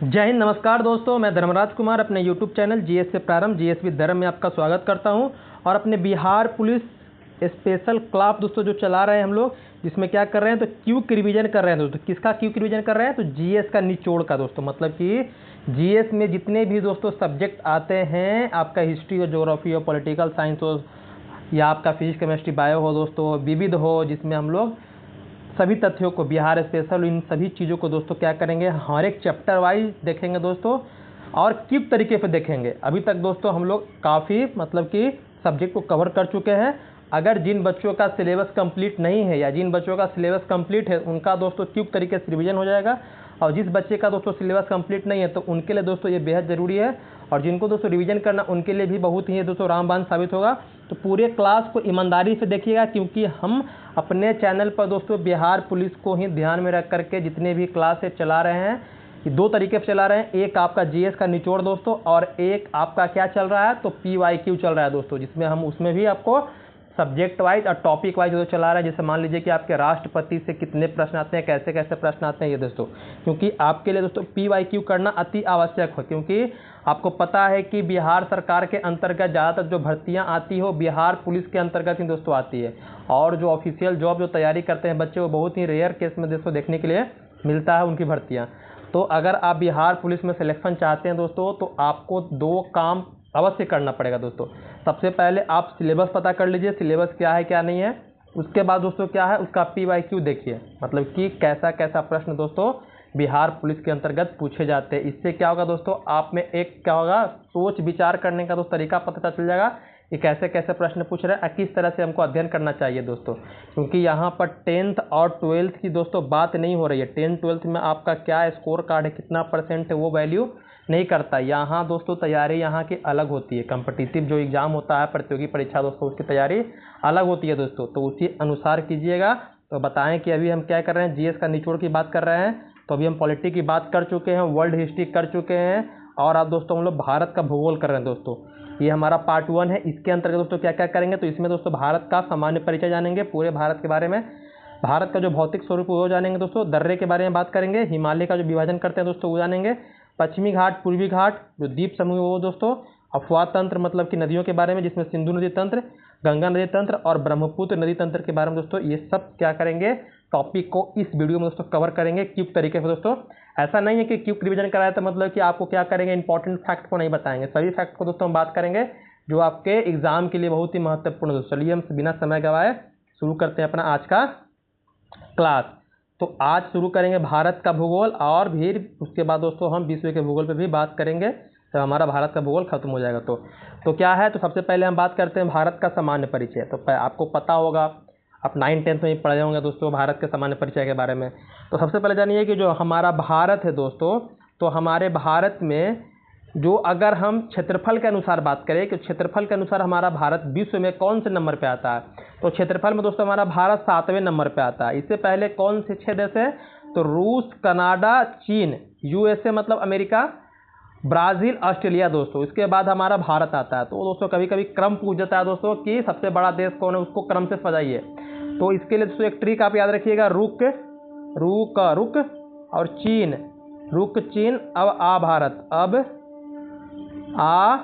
जय हिंद। नमस्कार दोस्तों, मैं धर्मराज कुमार अपने YouTube चैनल जीएस से प्रारंभ जीएस विद धर्म में आपका स्वागत करता हूं। और अपने बिहार पुलिस स्पेशल क्लास दोस्तों जो चला रहे हैं हम लोग, जिसमें क्या कर रहे हैं तो क्विक रिवीजन कर रहे हैं दोस्तों। किसका क्विक रिवीजन कर रहे हैं तो जीएस का निचोड़ का दोस्तों। मतलब कि जीएस में जितने भी दोस्तों सब्जेक्ट आते हैं, आपका हिस्ट्री हो, ज्योग्राफी हो, पॉलिटिकल साइंस हो, या आपका फिजिक्स केमिस्ट्री बायो हो दोस्तों, विविध हो, जिसमें हम लोग सभी तथ्यों को, बिहार स्पेशल, इन सभी चीज़ों को दोस्तों क्या करेंगे, हर एक चैप्टर वाइज देखेंगे दोस्तों, और किस तरीके से देखेंगे। अभी तक दोस्तों हम लोग काफ़ी मतलब कि सब्जेक्ट को कवर कर चुके हैं। अगर जिन बच्चों का सिलेबस कंप्लीट नहीं है या जिन बच्चों का सिलेबस कंप्लीट है, उनका दोस्तों क्विक तरीके से रिवीजन हो जाएगा। और जिस बच्चे का दोस्तों सिलेबस कंप्लीट नहीं है तो उनके लिए दोस्तों ये बेहद ज़रूरी है। और जिनको दोस्तों रिवीजन करना, उनके लिए भी बहुत ही दोस्तों रामबाण साबित होगा। तो पूरे क्लास को ईमानदारी से देखिएगा, क्योंकि हम अपने चैनल पर दोस्तों बिहार पुलिस को ही ध्यान में रख करके जितने भी क्लासेस चला रहे हैं, ये दो तरीके से चला रहे हैं। एक आपका जीएस का निचोड़ दोस्तों, और एक आपका क्या चल रहा है तो पीवाईक्यू चल रहा है दोस्तों, जिसमें हम उसमें भी आपको सब्जेक्ट वाइज और टॉपिक वाइज जो चला रहा है। जैसे मान लीजिए कि आपके राष्ट्रपति से कितने प्रश्न आते हैं, कैसे कैसे प्रश्न आते हैं ये दोस्तों। क्योंकि आपके लिए दोस्तों पीवाईक्यू करना अति आवश्यक है, क्योंकि आपको पता है कि बिहार सरकार के अंतर्गत ज़्यादातर जो भर्तियां आती हो बिहार पुलिस के अंतर्गत ही दोस्तों आती है। और जो ऑफिशियल जॉब जो तैयारी करते हैं बच्चे, वो बहुत ही रेयर केस में दोस्तों देखने के लिए मिलता है उनकी भर्तियाँ। तो अगर आप बिहार पुलिस में सिलेक्शन चाहते हैं दोस्तों, तो आपको दो काम अवश्य करना पड़ेगा दोस्तों। सबसे पहले आप सिलेबस पता कर लीजिए, सिलेबस क्या है क्या नहीं है। उसके बाद दोस्तों क्या है, उसका पीवाईक्यू देखिए, मतलब कि कैसा कैसा प्रश्न दोस्तों बिहार पुलिस के अंतर्गत पूछे जाते हैं। इससे क्या होगा दोस्तों, आप में एक क्या होगा, सोच विचार करने का दोस्तों तरीका पता चल जाएगा कि कैसे कैसे प्रश्न पूछ रहे हैं, किस तरह से हमको अध्ययन करना चाहिए दोस्तों। क्योंकि यहाँ पर 10th और 12th की दोस्तों बात नहीं हो रही है। 10th 12th में आपका क्या स्कोर कार्ड है, कितना % है, वो वैल्यू नहीं करता। यहाँ दोस्तों तैयारी यहाँ की अलग होती है। कॉम्पिटिटिव जो एग्ज़ाम होता है, प्रतियोगी परीक्षा दोस्तों, उसकी तैयारी अलग होती है दोस्तों। तो उसी अनुसार कीजिएगा। तो बताएं कि अभी हम क्या कर रहे हैं, जीएस का निचोड़ की बात कर रहे हैं। तो अभी हम पॉलिटी की बात कर चुके हैं, वर्ल्ड हिस्ट्री कर चुके हैं, और अब दोस्तों हम लोग भारत का भूगोल कर रहे हैं दोस्तों। ये हमारा पार्ट 1 है। इसके अंतर्गत दोस्तों क्या क्या करेंगे, तो इसमें दोस्तों भारत का सामान्य परिचय जानेंगे, पूरे भारत के बारे में, भारत का जो भौतिक स्वरूप वो जानेंगे दोस्तों, दर्रे के बारे में बात करेंगे, हिमालय का जो विभाजन करते हैं दोस्तों वो जानेंगे, पश्चिमी घाट, पूर्वी घाट, जो द्वीप समूह वो दोस्तों, अफवाह तंत्र मतलब कि नदियों के बारे में, जिसमें सिंधु नदी तंत्र, गंगा नदी तंत्र और ब्रह्मपुत्र नदी तंत्र के बारे में दोस्तों, ये सब क्या करेंगे, टॉपिक को इस वीडियो में दोस्तों कवर करेंगे क्विक तरीके से दोस्तों। ऐसा नहीं है कि क्विक रिवीजन कराया तो मतलब कि आपको क्या करेंगे, इंपॉर्टेंट फैक्ट को नहीं बताएंगे, सभी फैक्ट को दोस्तों हम बात करेंगे जो आपके एग्जाम के लिए बहुत ही महत्वपूर्ण है। चलिए हम बिना समय गवाए शुरू करते हैं अपना आज का क्लास। तो आज शुरू करेंगे भारत का भूगोल, और फिर उसके बाद दोस्तों हम विश्व के भूगोल पे भी बात करेंगे जब हमारा भारत का भूगोल खत्म हो जाएगा। तो क्या है, तो सबसे पहले हम बात करते हैं भारत का सामान्य परिचय। तो आपको पता होगा, आप 9th 10th में ही पढ़े होंगे दोस्तों भारत के सामान्य परिचय के बारे में। तो सबसे पहले जानिए कि जो हमारा भारत है दोस्तों, तो हमारे भारत में जो अगर हम क्षेत्रफल के अनुसार बात करें कि क्षेत्रफल के अनुसार हमारा भारत विश्व में कौन से नंबर पे आता है, तो क्षेत्रफल में दोस्तों हमारा भारत 7वें नंबर पे आता है। इससे पहले कौन से 6 देश है, तो रूस, कनाडा, चीन, यूएसए मतलब अमेरिका, ब्राज़ील, ऑस्ट्रेलिया दोस्तों। इसके बाद हमारा भारत आता है। तो दोस्तों कभी कभी क्रम पूछ जाता है दोस्तों कि सबसे बड़ा देश कौन है, उसको क्रम से सजाइए। तो इसके लिए दोस्तों एक ट्रिक आप याद रखिएगा, रुक और चीन, रुक चीन, अब आ भारत, अब आ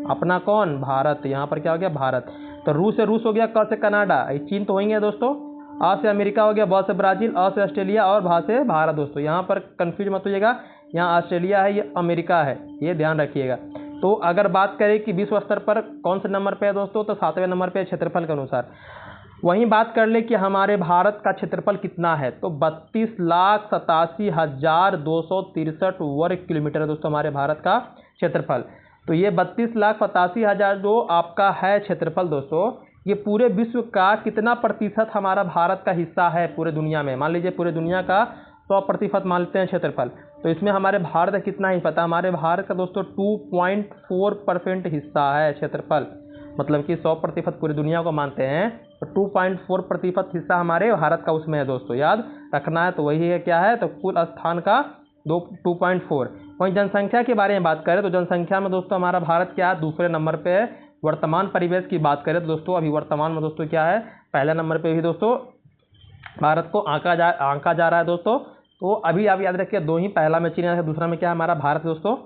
अपना कौन, भारत। यहाँ पर क्या हो गया, भारत। तो रूस से रूस हो गया, क से कनाडा, चीन तो होंगे दोस्तों, आ से अमेरिका हो गया, ब से ब्राज़ील, अ से ऑस्ट्रेलिया और भा से भारत दोस्तों। यहाँ पर कंफ्यूज मत होइएगा, यहाँ ऑस्ट्रेलिया है, ये अमेरिका है, ये ध्यान रखिएगा। तो अगर बात करें कि विश्व स्तर पर कौन से नंबर पे है दोस्तों, तो 7वें नंबर पे क्षेत्रफल के अनुसार। वहीं बात कर ले कि हमारे भारत का क्षेत्रफल कितना है, तो 32,87,263 वर्ग किलोमीटर है दोस्तों हमारे भारत का क्षेत्रफल। तो ये 32,87,000 जो आपका है क्षेत्रफल दोस्तों, ये पूरे विश्व का कितना प्रतिशत हमारा भारत का हिस्सा है पूरे दुनिया में। मान लीजिए पूरे दुनिया का 100% मान लेते हैं क्षेत्रफल, तो इसमें हमारे भारत का कितना ही पता, हमारे भारत का दोस्तों 2.4% हिस्सा है क्षेत्रफल। मतलब कि 100% पूरी दुनिया को मानते हैं, तो 2.4% हिस्सा हमारे भारत का उसमें है दोस्तों, याद रखना है। तो वही है क्या है, तो कुल स्थान का 2.4। वहीं जनसंख्या के बारे में बात करें तो जनसंख्या में दोस्तों हमारा भारत क्या है, दूसरे नंबर पे है। वर्तमान परिवेश की बात करें तो दोस्तों अभी वर्तमान में दोस्तों क्या है, पहले नंबर पे भी दोस्तों भारत को आंका जा रहा है दोस्तों, तो अभी आप याद रखिए दो ही, पहला में चीन है, दूसरा में क्या है हमारा भारत दोस्तों।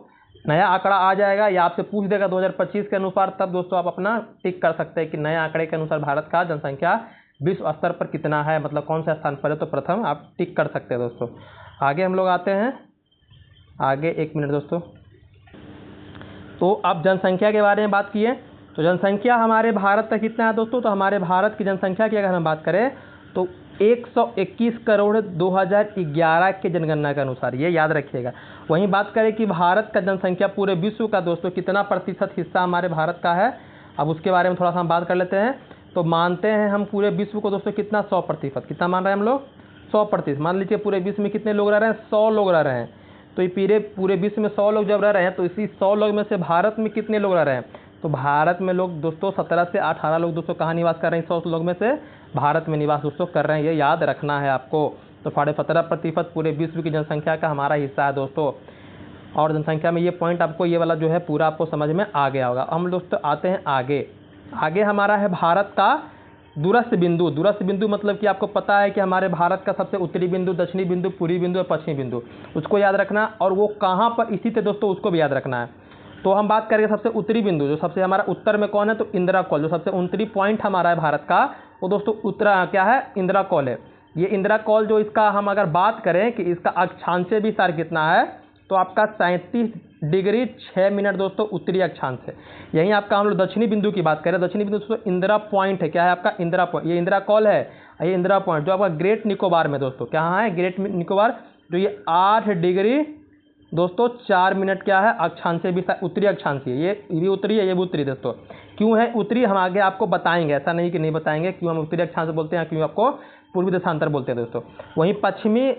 नया आंकड़ा आ जाएगा या आपसे पूछ देगा 2025 के अनुसार, तब दोस्तों आप अपना टिक कर सकते हैं कि नए आंकड़े के अनुसार भारत का जनसंख्या विश्व स्तर पर कितना है, मतलब कौन से स्थान पर है, तो प्रथम आप टिक कर सकते हैं दोस्तों। आगे हम लोग आते हैं, आगे 1 मिनट दोस्तों। तो अब जनसंख्या के बारे में बात किए, तो जनसंख्या हमारे भारत का कितना है दोस्तों, तो हमारे भारत की जनसंख्या की अगर हम बात करें तो 121 करोड़ 2011 के जनगणना के अनुसार, ये याद रखिएगा। वहीं बात करें कि भारत का जनसंख्या पूरे विश्व का दोस्तों कितना प्रतिशत हिस्सा हमारे भारत का है, अब उसके बारे में थोड़ा सा हम बात कर लेते हैं। तो मानते हैं हम पूरे विश्व को दोस्तों कितना, 100%, कितना मान रहे हैं हम लोग, 100%। मान लीजिए पूरे विश्व में कितने लोग रह रहे हैं, 100 लोग रह रहे हैं। तो ये पूरे विश्व में 100 लोग जब रह रहे हैं, तो इसी 100 लोग में से भारत में कितने लोग रह रहे हैं, तो भारत में लोग दोस्तों 17 से 18 लोग दोस्तों कहाँ निवास कर रहे हैं, 100 लोग में से भारत में निवास दोस्तों कर रहे हैं, ये याद रखना है आपको। तो 17.5% पूरे विश्व की जनसंख्या का हमारा हिस्सा है दोस्तों। और जनसंख्या में ये पॉइंट आपको, ये वाला जो है पूरा आपको समझ में आ गया होगा। हम दोस्तों आते हैं आगे। आगे हमारा है भारत का दूरस्थ बिंदु। दूरस्थ बिंदु मतलब कि आपको पता है कि हमारे भारत का सबसे उत्तरी बिंदु, दक्षिणी बिंदु, पूर्वी बिंदु और पश्चिमी बिंदु, उसको याद रखना, और वो कहाँ पर स्थित है दोस्तों, उसको भी याद रखना है। तो हम बात करेंगे सबसे उत्तरी बिंदु, जो सबसे हमारा उत्तर में कौन है, तो इंदिरा कॉल, जो सबसे उत्तरी पॉइंट हमारा है भारत का, वो दोस्तों उत्तरा क्या है, इंदिरा कॉल है। ये इंदिरा कॉल जो इसका हम अगर बात करें कि इसका अक्षांशीय विस्तार कितना है, तो आपका 37 डिग्री 6 मिनट दोस्तों उत्तरी अक्षांश है। यहीं आपका हम लोग दक्षिणी बिंदु की बात करें, दक्षिणी बिंदु दोस्तों इंदिरा पॉइंट है, क्या है आपका, इंदिरा पॉइंट, ये इंदिरा कॉल है, ये इंदिरा पॉइंट जो आपका ग्रेट निकोबार में दोस्तों, कहाँ है, ग्रेट निकोबार, जो ये 8 डिग्री दोस्तों 4 मिनट क्या है अक्षांशीय विस्तार, उत्तरी अक्षांशीय, ये भी उत्तरी है, ये भी उत्तरी दोस्तों। क्यों है उत्तरी हम आगे आपको बताएंगे, ऐसा नहीं कि नहीं बताएंगे, क्यों हम उत्तरी अक्षांश बोलते हैं, क्यों आपको पूर्वी देशांतर बोलते हैं दोस्तों। वहीं पश्चिमी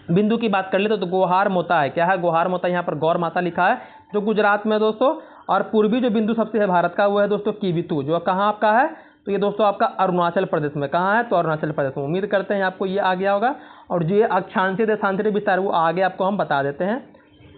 बिंदु की बात कर ले तो गोहार मोता है, क्या है, गोहार मोता, यहाँ पर गौर माता लिखा है, जो गुजरात में दोस्तों। और पूर्वी जो बिंदु सबसे है भारत का, वो है दोस्तों किबितू, जो कहाँ आपका है, तो ये दोस्तों आपका अरुणाचल प्रदेश में, कहाँ है, तो अरुणाचल प्रदेश में। उम्मीद करते हैं आपको ये आ गया होगा। और जो ये अक्षांशीय देशांतरीय विस्तार, वो आगे आपको हम बता देते हैं,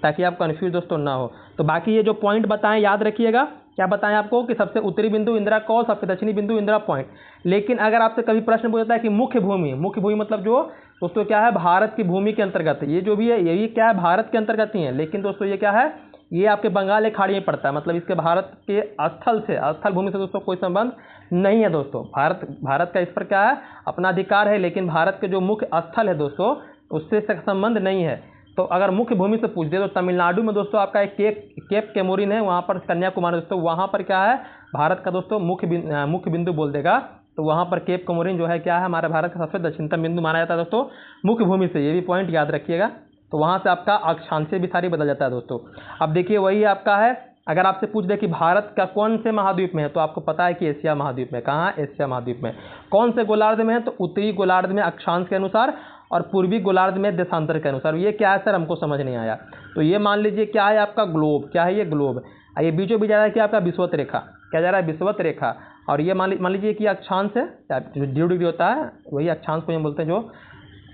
ताकि आप कन्फ्यूज दोस्तों ना हो। तो बाकी ये जो पॉइंट बताएं याद रखिएगा, क्या बताएं आपको कि सबसे उत्तरी बिंदु इंदिरा कॉल, सबसे दक्षिणी बिंदु इंदिरा पॉइंट। लेकिन अगर आपसे कभी प्रश्न पूछता है कि मुख्य भूमि, मुख्य भूमि मतलब जो दोस्तों क्या है, भारत की भूमि के अंतर्गत, ये जो भी है ये भी क्या है, भारत के अंतर्गत ही है। लेकिन दोस्तों ये क्या है, ये आपके बंगाल एक खाड़ी में पड़ता है, मतलब इसके भारत के स्थल से, स्थल भूमि से दोस्तों कोई संबंध नहीं है दोस्तों। भारत का इस पर क्या है, अपना अधिकार है, लेकिन भारत के जो मुख्य स्थल है दोस्तों, उससे संबंध नहीं है। तो अगर मुख्य भूमि से पूछ दे तो तमिलनाडु में दोस्तों आपका एक केप केमोरिन है, वहाँ पर कन्याकुमारी दोस्तों, वहाँ पर क्या है, भारत का दोस्तों मुख्य बिंदु बोल देगा। तो वहाँ पर केप केमोरिन जो है क्या है, हमारे भारत का सबसे दक्षिणतम बिंदु माना जाता है दोस्तों मुख्य भूमि से, ये भी पॉइंट याद रखिएगा। तो वहाँ से आपका अक्षांशीय विस्तार बदल जाता है दोस्तों। अब देखिए वही आपका है, अगर आपसे पूछ दे कि भारत का कौन से महाद्वीप में है, तो आपको पता है कि एशिया महाद्वीप में, कहाँ, एशिया महाद्वीप में। कौन से गोलार्ध में है, तो उत्तरी गोलार्ध में अक्षांश के अनुसार, और पूर्वी गोलार्ध में देशांतर के अनुसार। ये क्या है सर, हमको समझ नहीं आया। तो ये मान लीजिए क्या है आपका ग्लोब, क्या है ये ग्लोब, ये बीचों बीच जा रहा है कि आपका विषुवत रेखा, क्या जा रहा है, विषुवत रेखा। और ये मान लीजिए कि अक्षांश है, जो 0 डिग्री होता है वही अक्षांश को हम बोलते हैं, जो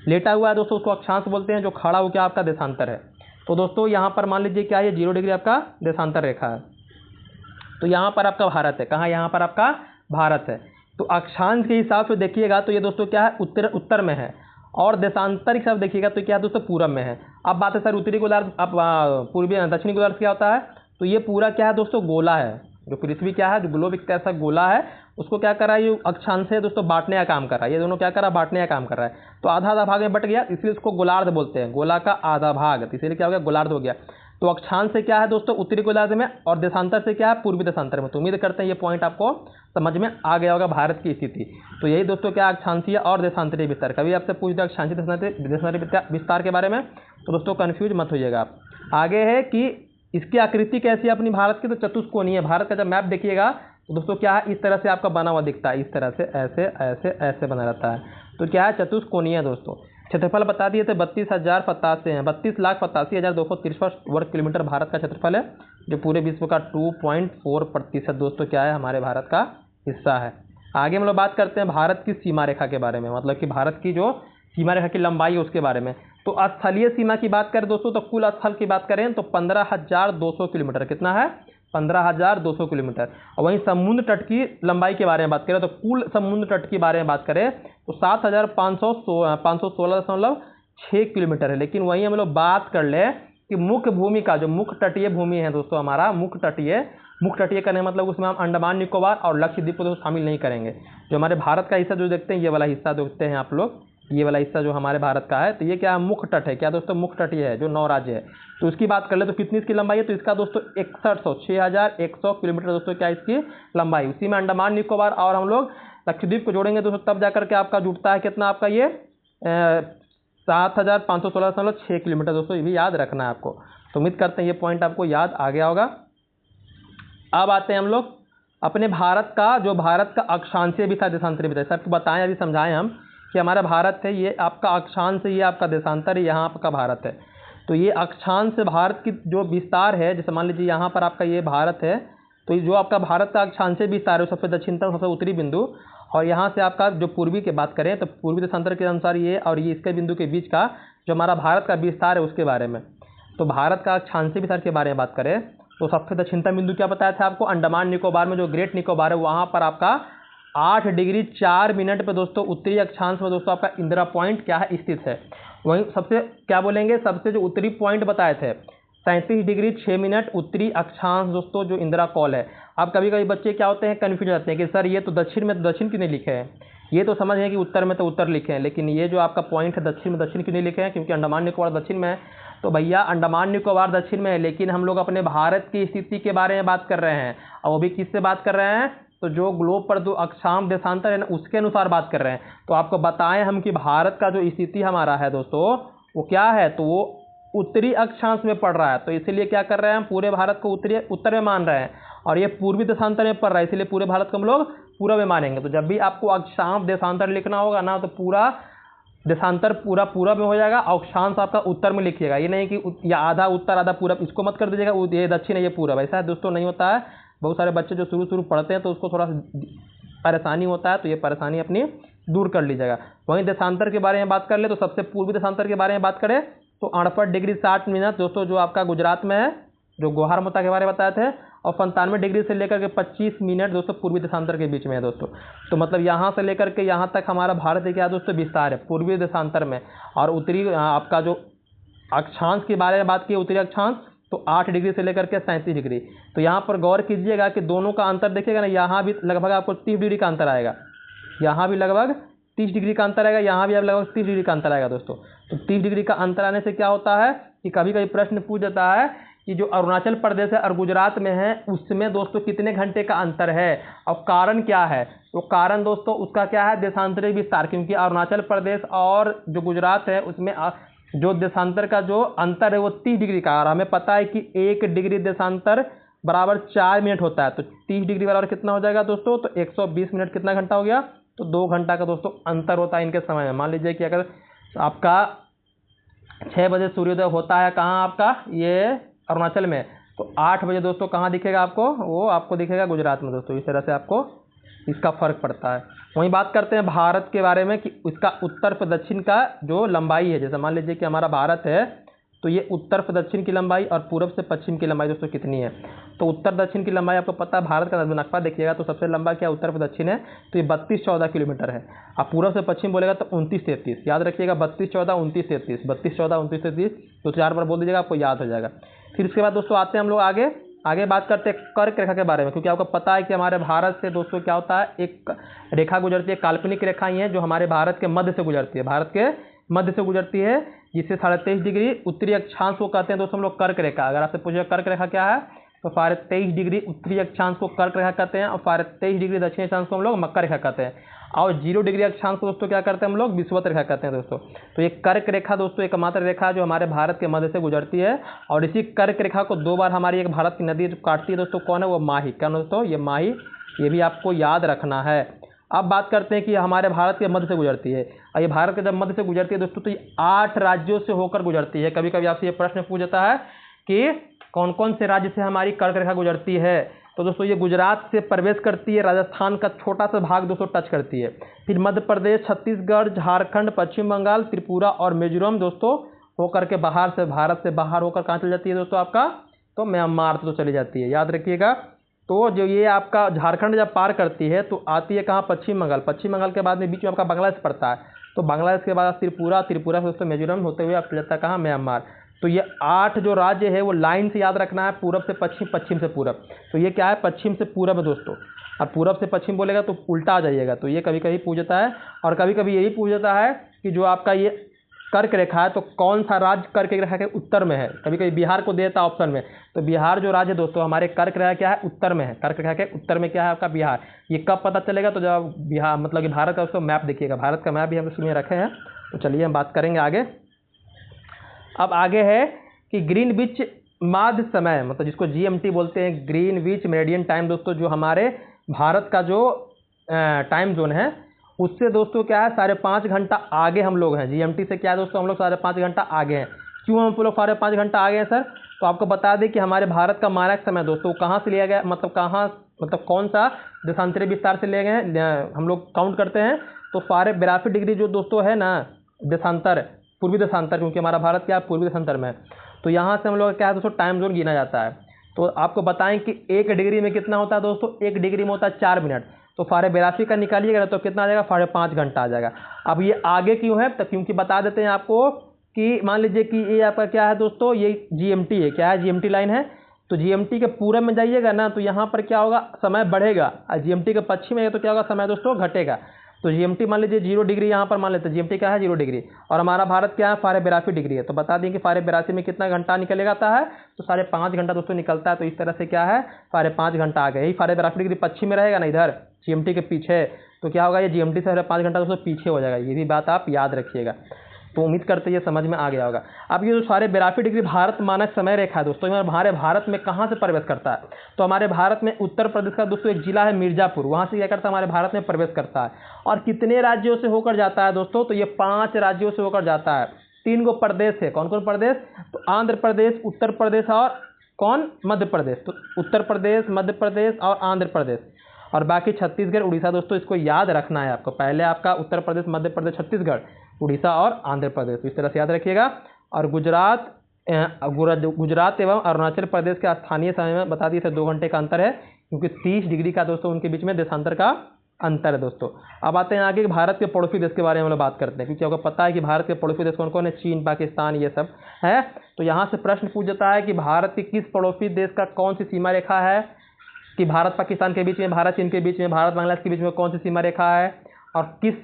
लेटा हुआ है दोस्तों उसको अक्षांश बोलते हैं, जो खड़ा हो क्या आपका देशांतर है। तो दोस्तों यहाँ पर मान लीजिए क्या है, 0 डिग्री आपका देशांतर रेखा है। तो यहाँ पर आपका भारत है, कहाँ, यहाँ पर आपका भारत है। तो अक्षांश के हिसाब से देखिएगा तो ये दोस्तों क्या है, उत्तर में है, और देशांतर के हिसाब से देखिएगा तो क्या है दोस्तों, पूरब में है। अब बात है सर उत्तरी गोलार्ध, अब पूर्वी दक्षिणी गोलार्ध क्या होता है, तो ये पूरा क्या है दोस्तों, गोला है। जो पृथ्वी क्या है, जो ग्लोब एक ऐसा गोला है, उसको क्या कर रहा है, ये अक्षांश से दोस्तों बांटने का काम कर रहा है। ये दोनों क्या कर रहा है, बांटने का काम कर रहा है। तो आधा आधा भाग में बट गया, इसलिए इसको गोलार्ध बोलते हैं, गोला का आधा भाग, तो इसीलिए क्या हो गया, गोलार्ध हो गया। तो अक्षांश से क्या है दोस्तों उत्तरी गोलार्ध में, और देशांतर से क्या है, पूर्वी देशांतर में। तो उम्मीद करते हैं ये पॉइंट आपको समझ में आ गया होगा भारत की स्थिति। तो यही दोस्तों क्या अक्षांशीय और देशांतरीय विस्तार। कभी आपसे पूछ दे अक्षांशीय देशांतरीय विस्तार के बारे में, तो दोस्तों कन्फ्यूज मत होइएगा आप। आगे है कि इसकी आकृति कैसी है अपनी भारत की, तो चतुष्कोणीय। भारत का जब मैप देखिएगा तो दोस्तों क्या है, इस तरह से आपका बना हुआ दिखता है, इस तरह से ऐसे ऐसे ऐसे बना रहता है। तो क्या है, चतुष्कोणीय दोस्तों। क्षेत्रफल बता दिए थे 32,085 हैं, 32,85,263 वर्ग किलोमीटर भारत का क्षेत्रफल है, जो पूरे विश्व का 2.4% दोस्तों क्या है, हमारे भारत का हिस्सा है। आगे हम लोग बात करते हैं भारत की सीमा रेखा के बारे में, मतलब कि भारत की जो सीमा रेखा की लंबाई है उसके बारे में। तो स्थलीय सीमा की बात करें दोस्तों, तो कुल स्थल की बात करें तो 15,200 किलोमीटर, कितना है, 15,200 किलोमीटर। और वहीं समुद्र तट की लंबाई के बारे में बात करें तो कुल समुद्र तट के बारे में बात करें तो 7,516 किलोमीटर है। लेकिन वहीं हम लोग बात कर ले कि मुख्य भूमि का जो मुख्य तटीय भूमि है दोस्तों, हमारा मुख्य तटीय करने का मतलब उसमें हम अंडमान निकोबार और लक्षद्वीप को दोस्तों शामिल नहीं करेंगे। जो हमारे भारत का हिस्सा जो देखते हैं, ये वाला हिस्सा देखते हैं आप लोग, ये वाला हिस्सा जो हमारे भारत का है, तो ये क्या है, मुख्य तट है। क्या दोस्तों, मुख्य तटीय है, जो 9 राज्य है। तो उसकी बात कर ले तो कितनी इसकी लंबाई है, तो इसका दोस्तों 6100 किलोमीटर दोस्तों क्या इसकी लंबाई। उसी में अंडमान निकोबार और हम लोग लक्षद्वीप को जोड़ेंगे दोस्तों, तब जाकर के आपका जुड़ता है कितना, आपका ये 7516.6 किलोमीटर दोस्तों। ये भी याद रखना है आपको। तो उम्मीद करते हैं ये पॉइंट आपको याद आ गया होगा। अब आते हैं हम लोग अपने भारत का, जो भारत का अक्षांशीय भी था, देशांतरीय भी था। सबको बताएं, अभी समझाएं हम कि हमारा भारत है, ये आपका अक्षांश, ये आपका देशांतर, यहाँ आपका भारत है। तो ये अक्षांश भारत की जो विस्तार है, जैसे मान लीजिए यहाँ पर आपका ये भारत है, तो जो आपका भारत का अक्षांशीय विस्तार है सबसे दक्षिणतम सबसे उत्तरी बिंदु, और यहाँ से आपका जो पूर्वी की बात करें तो पूर्वी देशांतर के अनुसार ये और ये इसके बिंदु के बीच का जो हमारा भारत का विस्तार है उसके बारे में। तो भारत का अक्षांशीय विस्तार के बारे में बात करें तो सबसे दक्षिणतम बिंदु क्या बताया था आपको, अंडमान निकोबार में जो ग्रेट निकोबार है, वहाँ पर आपका 8 डिग्री 4 मिनट पे दोस्तों उत्तरी अक्षांश में दोस्तों आपका इंदिरा पॉइंट क्या है, स्थित है। वहीं सबसे क्या बोलेंगे, सबसे जो उत्तरी पॉइंट बताए थे 37 डिग्री 6 मिनट उत्तरी अक्षांश दोस्तों, जो इंदिरा कॉल है। अब कभी कभी बच्चे क्या होते हैं, कन्फ्यूज जाते हैं कि सर ये तो दक्षिण में, तो दक्षिण क्यों नहीं लिखे हैं। ये तो समझ है कि उत्तर में तो उत्तर लिखे हैं, लेकिन ये जो आपका पॉइंट है दक्षिण में, दक्षिण क्यों नहीं लिखे हैं, क्योंकि अंडमान निकोबार दक्षिण में है। तो भैया अंडमान निकोबार दक्षिण में है, लेकिन हम लोग अपने भारत की स्थिति के बारे में बात कर रहे हैं। और वो भी किससे बात कर रहे हैं, तो जो ग्लोब पर जो अक्षांश देशांतर है ना, उसके अनुसार बात कर रहे हैं। तो आपको बताएं हम कि भारत का जो स्थिति हमारा है दोस्तों, वो क्या है, तो वो उत्तरी अक्षांश में पड़ रहा है। तो इसीलिए क्या कर रहे हैं, हम पूरे भारत को उत्तर में मान रहे हैं, और ये पूर्वी देशांतर में पड़ रहा है, इसलिए पूरे भारत को हम लोग पूर्व में मानेंगे। तो जब भी आपको अक्षांश देशांतर लिखना होगा ना, तो पूरा देशांतर पूरा पूरब में हो जाएगा, अक्षांश आपका उत्तर में लिखिएगा। ये नहीं कि या आधा उत्तर आधा पूरब, इसको मत कर दीजिएगा ये दक्षिण है ये पूरब, ऐसा है दोस्तों नहीं होता है। बहुत सारे बच्चे जो शुरू पढ़ते हैं तो उसको थोड़ा परेशानी होता है, तो ये परेशानी अपनी दूर कर लीजिएगा। वहीं देशांतर के बारे में बात कर ले तो सबसे पूर्वी देशांतर के बारे में बात करें तो 68 डिग्री 60 मिनट दोस्तों, जो आपका गुजरात में है, जो गोहारमुता के बारे में बताए थे, और 95 डिग्री से लेकर के 25 मिनट दोस्तों पूर्वी देशांतर के बीच में है दोस्तों। तो मतलब यहाँ से लेकर के यहाँ तक हमारा भारत क्या दोस्तों विस्तार है पूर्वी देशांतर में। और उत्तरी आपका जो अक्षांश के बारे में बात की, उत्तरी अक्षांश, तो 8 डिग्री से लेकर के 37 डिग्री। तो यहाँ पर गौर कीजिएगा कि दोनों का अंतर देखिएगा ना, यहाँ भी लगभग आपको 30 डिग्री का अंतर आएगा, यहाँ भी लगभग 30 डिग्री का अंतर आएगा, यहाँ भी अब लगभग 30 डिग्री का अंतर आएगा दोस्तों। तो 30 डिग्री का अंतर आने से क्या होता है कि कभी कभी प्रश्न पूछ जाता है कि जो अरुणाचल प्रदेश है और गुजरात में है, उसमें दोस्तों कितने घंटे का अंतर है और कारण क्या है। तो कारण दोस्तों उसका क्या है, देशांतरीय विस्तार। क्योंकि अरुणाचल प्रदेश और जो गुजरात है उसमें जो देशांतर का जो अंतर है वो 30 डिग्री का, और हमें पता है कि 1 डिग्री देशांतर बराबर 4 मिनट होता है। तो 30 डिग्री बराबर कितना हो जाएगा दोस्तों, तो 120 मिनट कितना घंटा हो गया, तो 2 घंटा का दोस्तों अंतर होता है इनके समय में। मान लीजिए कि अगर आपका 6 बजे सूर्योदय होता है कहाँ, आपका ये अरुणाचल में, तो 8 बजे दोस्तों कहाँ दिखेगा आपको, वो आपको दिखेगा गुजरात में दोस्तों। इस तरह से आपको इसका फर्क पड़ता है। वहीं बात करते हैं भारत के बारे में कि इसका उत्तर से दक्षिण का जो लंबाई है, जैसे मान लीजिए कि हमारा भारत है, तो ये उत्तर से दक्षिण की लंबाई और पूरब से पश्चिम की लंबाई दोस्तों कितनी है। तो उत्तर दक्षिण की लंबाई आपको पता है, भारत का नक्शा देखिएगा तो सबसे लंबा क्या उत्तर से दक्षिण है, तो ये 32-14 किलोमीटर है। आप पूरब से पश्चिम बोलेगा तो 29-33, याद रखिएगा 32-14 29-33, 32-14 29-33, तो 4 बार बोल दीजिएगा, आपको याद हो जाएगा। फिर इसके बाद दोस्तों आते हैं हम लोग आगे बात करते हैं कर्क रेखा के बारे में। क्योंकि आपको पता है कि हमारे भारत से दोस्तों क्या होता है, एक रेखा गुजरती है, काल्पनिक रेखा ही है जो हमारे भारत के मध्य से गुजरती है, भारत के मध्य से गुजरती है, जिससे 23.5 डिग्री उत्तरी अक्षांश को कहते हैं दोस्तों हम लोग कर्क रेखा। अगर आपसे पूछे कर्क रेखा क्या है, तो 23.5 डिग्री उत्तरी अक्षांश को कर्क रेखा कहते हैं, और 23.5 डिग्री दक्षिणी अक्षांश को हम लोग मकर रेखा कहते हैं, और 0 डिग्री अक्षांश को दोस्तों क्या करते हैं हम लोग, विषुवत रेखा कहते हैं दोस्तों। तो ये कर्क रेखा दोस्तों एकमात्र रेखा जो हमारे भारत के मध्य से गुजरती है, और इसी कर्क रेखा को 2 बार हमारी एक भारत की नदी काटती है दोस्तों, कौन है वो, माही। क्या दोस्तों, ये माही, ये भी आपको याद रखना है। अब बात करते हैं कि हमारे भारत के मध्य से गुजरती है, और ये भारत के जब मध्य से गुजरती है दोस्तों तो ये 8 राज्यों से होकर गुजरती है। कभी कभी आपसे ये प्रश्न पूछ जाता है कि कौन कौन से राज्य से हमारी कर्क रेखा गुजरती है। तो दोस्तों ये गुजरात से प्रवेश करती है, राजस्थान का छोटा सा भाग दोस्तों टच करती है, फिर मध्य प्रदेश, छत्तीसगढ़, झारखंड, पश्चिम बंगाल, त्रिपुरा और मिजोरम दोस्तों होकर के बाहर से, भारत से बाहर होकर कहाँ चल जाती है दोस्तों आपका, तो म्यांमार तो चली जाती है, याद रखिएगा। तो जो ये आपका झारखंड जब पार करती है तो आती है कहाँ, पश्चिम बंगाल। पश्चिम बंगाल के बाद में बीच में आपका बांग्लादेश पड़ता है। तो बांग्लादेश के बाद त्रिपुरा, त्रिपुरा से दोस्तों मिजोरम होते हुए अब जाता है कहाँ, म्यांमार। तो ये 8 जो राज्य है वो लाइन से याद रखना है, पूरब से पश्चिम, पश्चिम से पूरब। तो ये क्या है, पश्चिम से पूरब है दोस्तों। और पूरब से पश्चिम बोलेगा तो उल्टा आ जाइएगा। तो ये कभी कभी पूछता है, और कभी कभी यही पूछता है कि जो आपका ये कर्क रेखा है तो कौन सा राज्य कर्क रेखा के उत्तर में है। कभी कभी बिहार को देता ऑप्शन में, तो बिहार जो राज्य है दोस्तों हमारे कर्क रेखा क्या है, उत्तर में है। कर्क रेखा के उत्तर में क्या है आपका, बिहार। ये कब पता चलेगा, तो जब बिहार मतलब कि भारत का उसको मैप देखिएगा। भारत का मैप भी हम उसमें रखे हैं। तो चलिए हम बात करेंगे आगे। अब आगे है कि ग्रीनविच माध्य समय, मतलब जिसको जीएमटी बोलते हैं, ग्रीनविच मेरिडियन टाइम दोस्तों, जो हमारे भारत का जो टाइम जोन है उससे दोस्तों क्या है, 5.5 घंटा आगे हम लोग हैं। जीएमटी से क्या है दोस्तों, हम लोग 5.5 घंटा आगे हैं। क्यों हम लोग 5.5 घंटा आगे हैं सर, तो आपको बता दें कि हमारे भारत का मानक समय दोस्तों कहाँ से लिया गया, मतलब कहाँ, मतलब कौन सा देशांतरी विस्तार से लिए गए हैं, हम लोग काउंट करते हैं। तो 82 डिग्री जो दोस्तों है ना देशांतर, पूर्वी देशांतर, क्योंकि हमारा भारत क्या है, पूर्वी देशांतर में है। तो यहाँ से हम लोग क्या है दोस्तों, टाइम जोन गिना जाता है। तो आपको बताएं कि 1 डिग्री में कितना होता है दोस्तों, 1 डिग्री में होता है 4 मिनट। तो 82 का निकालिएगा तो कितना आ जाएगा, 5.5 घंटा आ जाएगा। अब ये आगे क्यों है, तो क्योंकि बता देते हैं आपको कि मान लीजिए कि ये आपका क्या है दोस्तों, ये जीएमटी है, क्या है, जीएमटी लाइन है। तो जीएमटी के पूरब में जाइएगा ना तो यहाँ पर क्या होगा, समय बढ़ेगा, और जीएमटी के पश्चिम में तो क्या होगा, समय दोस्तों घटेगा। तो जीएमटी मान लीजिए 0 डिग्री यहाँ पर मान लेते हैं, जीएमटी क्या है 0 डिग्री, और हमारा भारत क्या है 82 डिग्री है। तो बता दें कि 82 में कितना घंटा निकलेगा है, तो 5.5 घंटा दोस्तों निकलता है। तो इस तरह से क्या है 5.5 घंटा आ गया। यही 82 डिग्री पश्चिम में रहेगा ना, इधर जीएमटी के पीछे, तो क्या होगा, ये जीएमटी से 5 घंटा दोस्तों पीछे हो जाएगा। ये भी बात आप याद रखिएगा। तो उम्मीद करते हैं ये समझ में आ गया होगा। अब ये जो 82 डिग्री भारत मानक समय रेखा है दोस्तों, हमारे भारत में कहाँ से प्रवेश करता है, तो हमारे भारत में उत्तर प्रदेश का दोस्तों एक जिला है मिर्जापुर, वहाँ से क्या करता है, हमारे भारत में प्रवेश करता है। और कितने राज्यों से होकर जाता है दोस्तों, तो ये 5 राज्यों से होकर जाता है। 3 गो प्रदेश है, कौन कौन प्रदेश, तो आंध्र प्रदेश, उत्तर प्रदेश और कौन, मध्य प्रदेश। तो उत्तर प्रदेश, मध्य प्रदेश और आंध्र प्रदेश, और बाकी छत्तीसगढ़, उड़ीसा दोस्तों, इसको याद रखना है आपको। पहले आपका उत्तर प्रदेश, मध्य प्रदेश, छत्तीसगढ़, उड़ीसा और आंध्र प्रदेश, तो इस तरह से याद रखिएगा। और गुजरात एवं अरुणाचल प्रदेश के स्थानीय समय में बता दिए 2 घंटे का अंतर है, क्योंकि 30 डिग्री का दोस्तों उनके बीच में देशांतर का अंतर है दोस्तों। अब आते हैं आगे भारत के पड़ोसी देश के बारे में हम लोग बात करते हैं, क्योंकि आपको पता है कि भारत के पड़ोसी देश कौन कौन है, चीन, पाकिस्तान, ये सब है। तो यहाँ से प्रश्न पूछ जाता है कि भारत के किस पड़ोसी देश का कौन सी सीमा रेखा है, कि भारत पाकिस्तान के बीच में, भारत चीन के बीच में, भारत बांग्लादेश के बीच में कौन सी सीमा रेखा है, और किस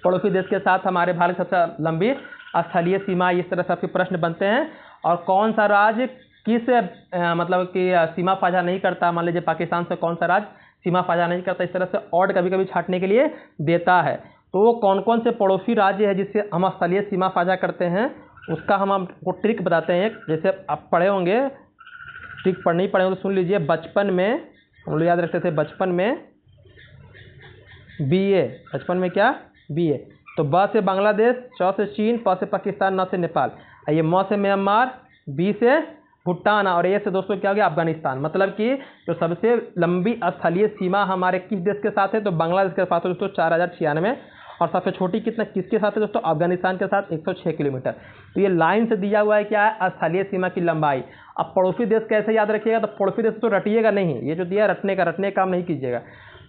पड़ोसी देश के साथ हमारे भारत की सबसे लंबी स्थलीय सीमा, इस तरह से आपके प्रश्न बनते हैं। और कौन सा राज्य किस मतलब कि सीमा साझा नहीं करता, मान लीजिए पाकिस्तान से कौन सा राज्य सीमा साझा नहीं करता, इस तरह से ऑड कभी कभी छांटने के लिए देता है। तो वो कौन कौन से पड़ोसी राज्य है जिससे हम स्थलीय सीमा साझा करते हैं, उसका हम आपको ट्रिक बताते हैं। जैसे आप पढ़े होंगे, ट्रिक पढ़ नहीं पढ़े होंगे तो सुन लीजिए। बचपन में हम लोग याद रखते थे, बचपन में BA, बचपन में क्या BA। तो ब से बांग्लादेश, च से चीन, प से पाकिस्तान, न से नेपाल, ये म से म्यांमार, B से भूटान, और ए से दोस्तों क्या हो गया अफगानिस्तान। मतलब कि जो सबसे लंबी स्थलीय सीमा हमारे किस देश के साथ है, तो बांग्लादेश के साथ दोस्तों 4096, और सबसे छोटी कितना किसके साथ है दोस्तों, अफगानिस्तान के साथ 106 किलोमीटर। तो ये लाइन से दिया हुआ है क्या है, स्थलीय सीमा की लंबाई। अब पड़ोसी देश कैसे याद रखिएगा, तो पड़ोसी देश तो रटिएगा नहीं, ये जो दिया रटने का काम नहीं कीजिएगा।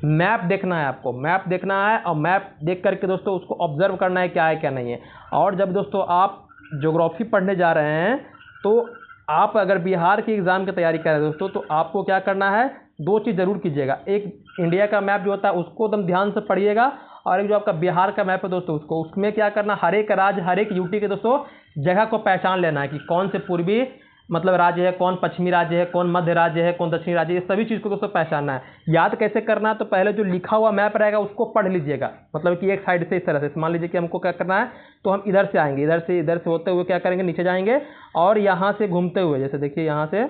मैप देखना है आपको, मैप देखना है, और मैप देख करके दोस्तों उसको ऑब्जर्व करना है क्या है क्या नहीं है। और जब दोस्तों आप ज्योग्राफी पढ़ने जा रहे हैं, तो आप अगर बिहार की एग्ज़ाम की तैयारी कर रहे हैं दोस्तों, तो आपको क्या करना है, 2 चीज़ ज़रूर कीजिएगा। एक इंडिया का मैप जो होता है उसको एकदम ध्यान से पढ़िएगा, और एक जो आपका बिहार का मैप है दोस्तों उसमें क्या करना, हर एक राज्य, हर एक यूटी के दोस्तों जगह को पहचान लेना है कि कौन से पूर्वी मतलब राज्य है, कौन पश्चिमी राज्य है, कौन मध्य राज्य है, कौन दक्षिणी राज्य है, ये सभी चीज़ को दोस्तों पहचानना है। याद कैसे करना है, तो पहले जो लिखा हुआ मैप रहेगा उसको पढ़ लीजिएगा, मतलब कि एक साइड से इस तरह से। मान लीजिए कि हमको क्या करना है, तो हम इधर से आएंगे, इधर से होते हुए क्या करेंगे, नीचे जाएंगे, और यहाँ से घूमते हुए, जैसे देखिए यहाँ से,